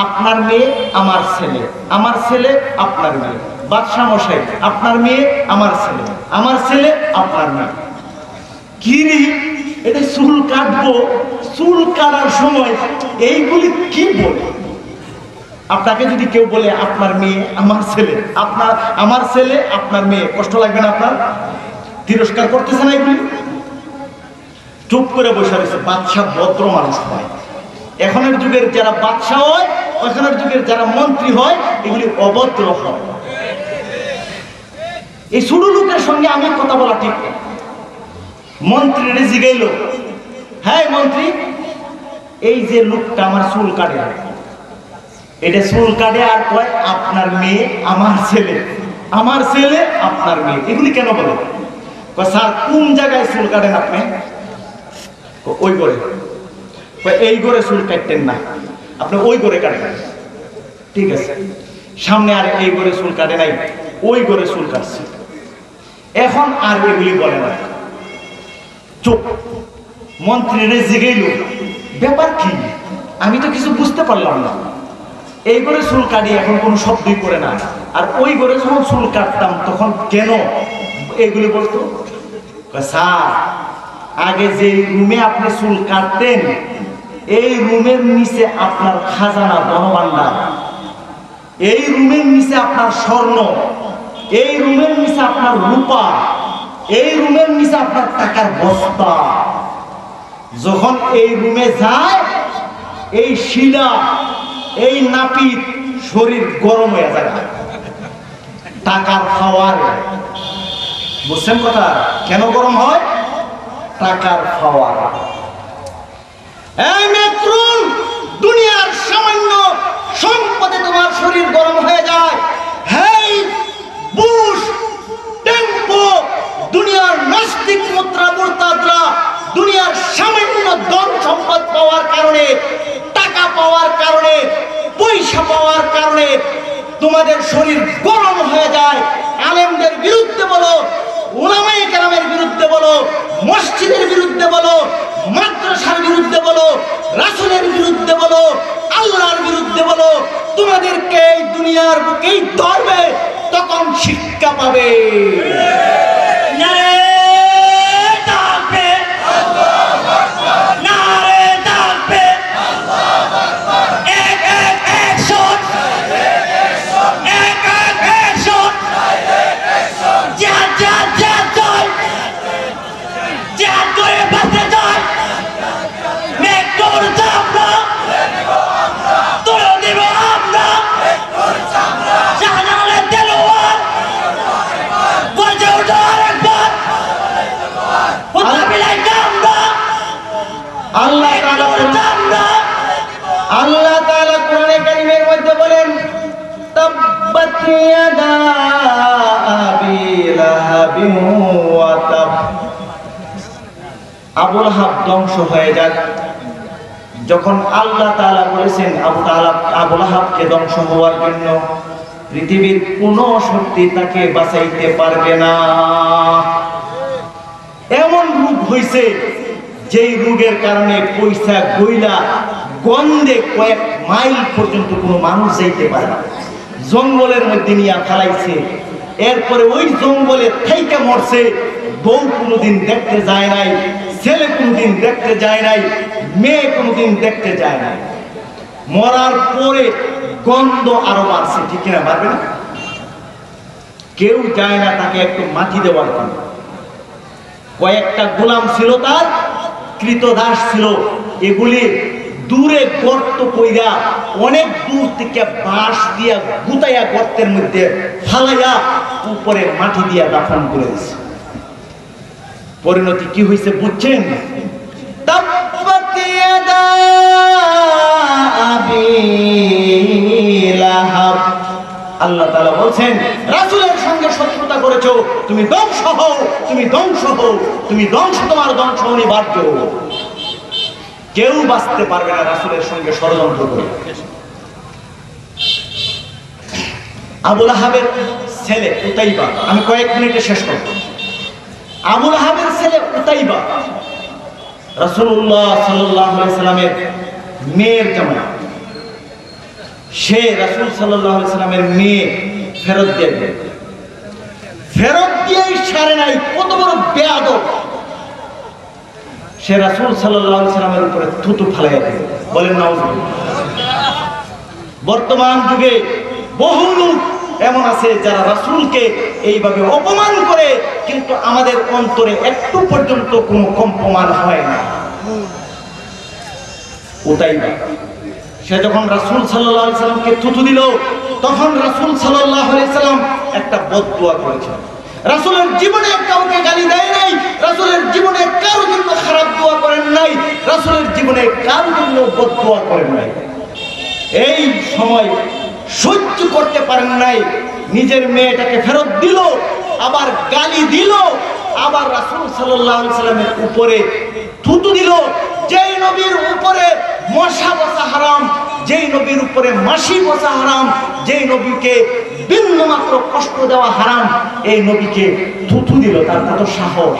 আপনার মেয়ে আমার ছেলে, আমার ছেলে আপনার মেয়ে, বাদশা মশাই আপনার মেয়ে আমার ছেলে, আমার ছেলে আপনার মেয়ে। কি রে এটা চুল কাটবো, চুল কাটার সময় এইগুলি কি বলে? আপনাকে যদি কেউ বলে আপনার মেয়ে আমার ছেলে, আপনার আমার ছেলে আপনার মেয়ে, কষ্ট লাগবে না আপনার? তিরস্কার করতেছে না এগুলি? চুপ করে বসে রয়েছে। বাদশা ভদ্র মানুষ হয়। এখনের যুগের যারা বাদশা হয়, এখনের যুগের যারা মন্ত্রী হয়, এগুলি অভদ্র হয়। এই ছোট লোকের সঙ্গে আমি কথা বলা ঠিক। মন্ত্রী জিগাইল, হ্যাঁ মন্ত্রী, এই যে লোকটা আমার চুল কাটে, এটা চুল কাটে আর কয় আপনার মেয়ে আমার ছেলে, আমার ছেলে আপনার মেয়ে, এগুলি কেন বলে? স্যার কোন জায়গায় চুল কাটেন আপনি? ওই করে। এই করে চুল কাটতেন না, আপনি ওই করে কাটবেন। ঠিক আছে, সামনে আর এই করে চুল কাটে নাই, ওই করে চুল কাটছে। এখন আর এগুলি বলে না, চুপ। মন্ত্রীরে জিগাইল, ব্যাপার কি? আমি তো কিছু বুঝতে পারলাম না। এই করে চুল কাটি এখন কোনো শব্দই করে না, আর ওই করে যখন চুল কাটতাম তখন কেন এগুলি বলতো? স্যার আগে যে রুমে আপনি চুল কাটতেন, এই রুমের নিচে আপনার খাজানা ধনভাণ্ডার, এই রুমের নিচে আপনার স্বর্ণ, এই রুমের নিচে আপনার রূপা, এই রুমের নিচে আপনার টাকার বস্তা। যখন এই রুমে যায়, এই শিলা, এই নাপিত শরীর গরম হয়ে যায় টাকার খাওয়ার। বুঝছেন কথা? কেন গরম হয়? টাকার খাওয়ার। এই মেট্রুন, দুনিয়ার সামান্য সম্পদে তোমার শরীর গরম হয়ে যায়। হেই বুশ, টেম্পো, দুনিয়ার নাস্তিক মুদ্রা মুরতাদরা, দুনিয়ার সামান্য ধন সম্পদ পাওয়ার কারণে, টাকা পাওয়ার কারণে, পয়সা পাওয়ার কারণে তোমাদের শরীর গরম হয়ে যায়। আলেমদের বিরুদ্ধে বলো, উলামায়ে কেরামের বিরুদ্ধে বলো, মসজিদের বিরুদ্ধে বলো, মাদ্রাসার বিরুদ্ধে বলো, রাসূলের বিরুদ্ধে বলো, আল্লাহর বিরুদ্ধে বলো, তোমাদেরকে এই দুনিয়ার বুকেই ধরবে, তখন শিক্ষা পাবে। আল্লাহ তাআলা কোরআনে কারীমের মধ্যে বলেন, তাব্বাত ইয়াদা আবি লাহাবিন ওয়া তাব। আবু লাহাব ধ্বংস হয়ে যাক। যখন আল্লাহ তাআলা বলেছেন আবু লাহাবকে ধ্বংস হওয়ার জন্য, পৃথিবীর কোনো শক্তি তাকে বাঁচাইতে পারবে না। এমন রোগ হইছে, যেই রোগের কারণে পয়সা গইলা গন্ধে কয়েক মাইল পর্যন্ত কোনো মানুষ যাইতে পারে না। জঙ্গলের মধ্যে নিয়ে ফেলাইছে, এরপরে ওই জঙ্গলে থেকে মরছে। বউ কোনোদিন দেখতে যায় নাই, ছেলে কোনোদিন দেখতে যায় নাই, মেয়ে কোনোদিন দেখতে যায় নাই। মরার পরে গন্ধ আরো বাড়ছে, ঠিক কিনা? পারবে না? কেউ যায় না তাকে একটু মাটি দেওয়ার জন্য। কয়েকটা গোলাম ছিল, তার কৃতদাস ছিল, এগুলি দূরে গর্ত কইরা অনেক দূর থেকে বাঁশ দিয়া গুতাইয়া গর্তের মধ্যে ফালাইয়া উপরে মাটি দিয়া দাফন করে দিয়েছে। পরিণতি কি হয়েছে বুঝছেন? তাব্বাত ইয়াদা আবি লাহাব। আল্লাহ তাআলা বলছেন, রাসূলের সঙ্গে শত্রুতা করেছো, তুমি ধ্বংস হও, তুমি ধ্বংস হও, তুমি ধ্বংস, তোমার ধ্বংস অনিবার্য। কেউ বাঁচতে পারবে না রাসূলের সঙ্গে ষড়যন্ত্র করে। আবু লাহাবের ছেলে উতাইবা, আমি কয়েক মিনিটে শেষ করব। আবু লাহাবের ছেলে উতাইবা রাসূলুল্লাহ সাল্লাল্লাহু আলাইহি সাল্লামের মেয়ের জামাই, সে রাসূল সাল্লাল্লাহু আলাইহি সাল্লামের মেয়ে ফেরত দিয়ে দেয়। ফেরত দিয়েই সারে নাই, কত বড় বেয়াদব! সে রাসূল সাল্লাল্লাহু আলাইহি সাল্লামের উপরে থুতু ফালাইয়া দেয়। বলেন নাউজুবিল্লাহ। বর্তমান যুগে বহু লোক এমন আছে যারা রাসূলকে এইভাবে অপমান করে, কিন্তু আমাদের অন্তরে একটু পর্যন্ত কোনো কম্পমান হয় না। উতাইবা সে যখন রাসূল সাল্লাল্লাহু আলাইহি সাল্লামকে থুতু দিল, তখন রাসূল সাল্লাল্লাহু আলাইহি সাল্লাম একটা বদদুয়া করেছেন। রাসূলের জীবনে কাউকে গালি দেয় নাই, রাসূলের জীবনে কারোর জন্য খারাপ দোয়া করেন নাই, রাসূলের জীবনে কারোর জন্য বদদুয়া করেন নাই। এই সময় সহ্য করতে পারেন নাই, নিজের মেয়েটাকে ফেরত দিল, আবার গালি দিল, আবার রাসূল সাল্লাল্লাহু আলাইহি সাল্লামের উপরে থুতু দিল। যেই নবীর উপরে মশা বসা হারাম, যেই নবীর উপরে মাছি বসা হারাম, যেই নবীকে বিন্দু মাত্র কষ্ট দেওয়া হারাম, এই নবীকে থুতু দিল। তার কত সাহস!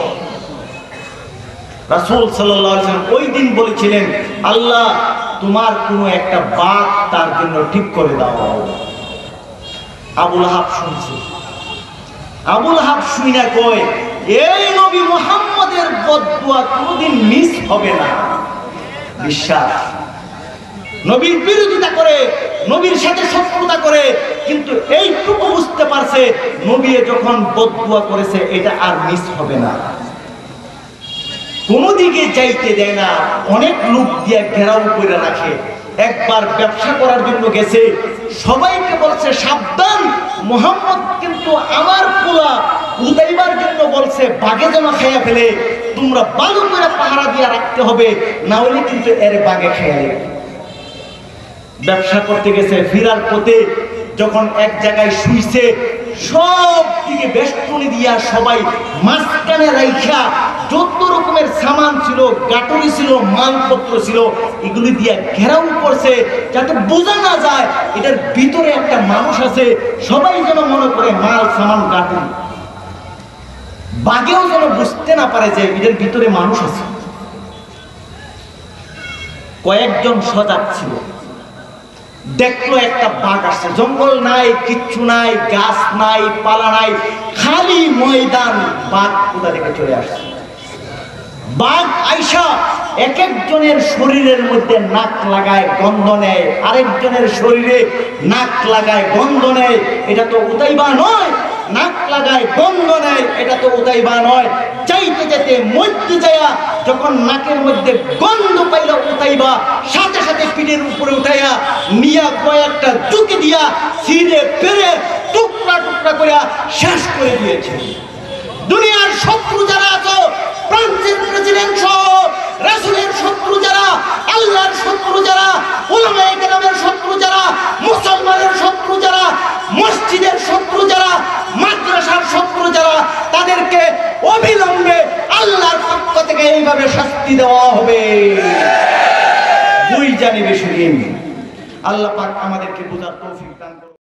রাসূল সাল্লাল্লাহু আলাইহি সাল্লাম ওই দিন বলেছিলেন, আল্লাহ তোমার কোনো একটা বাত তার জন্য ঠিক করে দাও। আবু লাহাব শুনছে, আবু লাহাব শুইনা কয়, এই নবী মুহাম্মদের বদদুয়া কোনদিন মিস হবে না। বিশ্বাস, নবীর বিরোধিতা করে, নবীর সাথে শত্রুতা করে, কিন্তু এইটুকু বুঝতে পারছে নবী যখন বদদুয়া করেছে এটা আর মিস হবে না। কোন দিকে যাইতে দেয় না, অনেক লোক দিয়ে ঘেরাও করে রাখে। একবার ব্যবসা করার জন্য গেছে, সবাইকে বলছে সাবধান, মুহাম্মদ কিন্তু আমার পোলা উতাইবার জন্য বলছে, বাঘে যেন খেয়ে ফেলে, তোমরা ভালো করে পাহারা দিয়ে রাখতে হবে, না হলে কিন্তু এর বাঘে খেয়ে নেবে। ব্যবসা করতে গেছে, ফিরার পথে যখন এক জায়গায় শুইছে, সব দিকে বেষ্টনী দিয়া সবাই মাঝখানে রাইখা যত রকমের সামান ছিল, গাটুরি ছিল, মালপত্র ছিল, এগুলি দিয়ে ঘেরাও করছে, যাতে বোঝা না যায় এটার ভিতরে একটা মানুষ আছে। সবাই যেন মনে করে মাল সামান গাটুরি, বাঘেও যেন বুঝতে না পারে যে এটার ভিতরে মানুষ আছে। কয়েকজন সজাগ ছিল, দেখলো একটা বাঘ আসছে, জঙ্গল নাই, কিচ্ছু নাই, গাছ নাই, পালা নাই, খালি ময়দান। বাঘ কোথা থেকে চলে আসছে? বাঘ আইসা এক একজনের শরীরের মধ্যে নাক লাগায়, গন্ধ নেয়, আরেকজনের শরীরে নাক লাগায়, গন্ধ নেয়। এটা তো উতাইবা নয়। নাক লাগায়, গন্ধ নেয়, এটা তো উতাইবা নয়। চাইতে যেতে মধ্যে যায়া যখন নাকের মধ্যে গন্ধ পাইল উতাইবা, সাথে সাথে পিঠের উপরে উঠাইয়া নিয়া কয়েকটা চুকে দিয়া ছিঁড়ে পেরে টুকরা টুকরা করে শেষ করে দিয়েছে। দুনিয়ার শত্রু যারা আছো, ফ্রান্সের প্রেসিডেন্ট সহ, রাসূলের শত্রু যারা, আল্লাহর শত্রু যারা, উলামায়ে কেরামের শত্রু যারা, মুসলমানের শত্রু যারা, মসজিদের শত্রু যারা, মাদ্রাসার শত্রু যারা, তাদেরকে অবিলম্বে আল্লাহর পক্ষ থেকে এইভাবে শাস্তি দেওয়া হবে। দুই জানিবে সেদিন। আল্লাহ পাক আমাদেরকে বোঝার তৌফিক দান।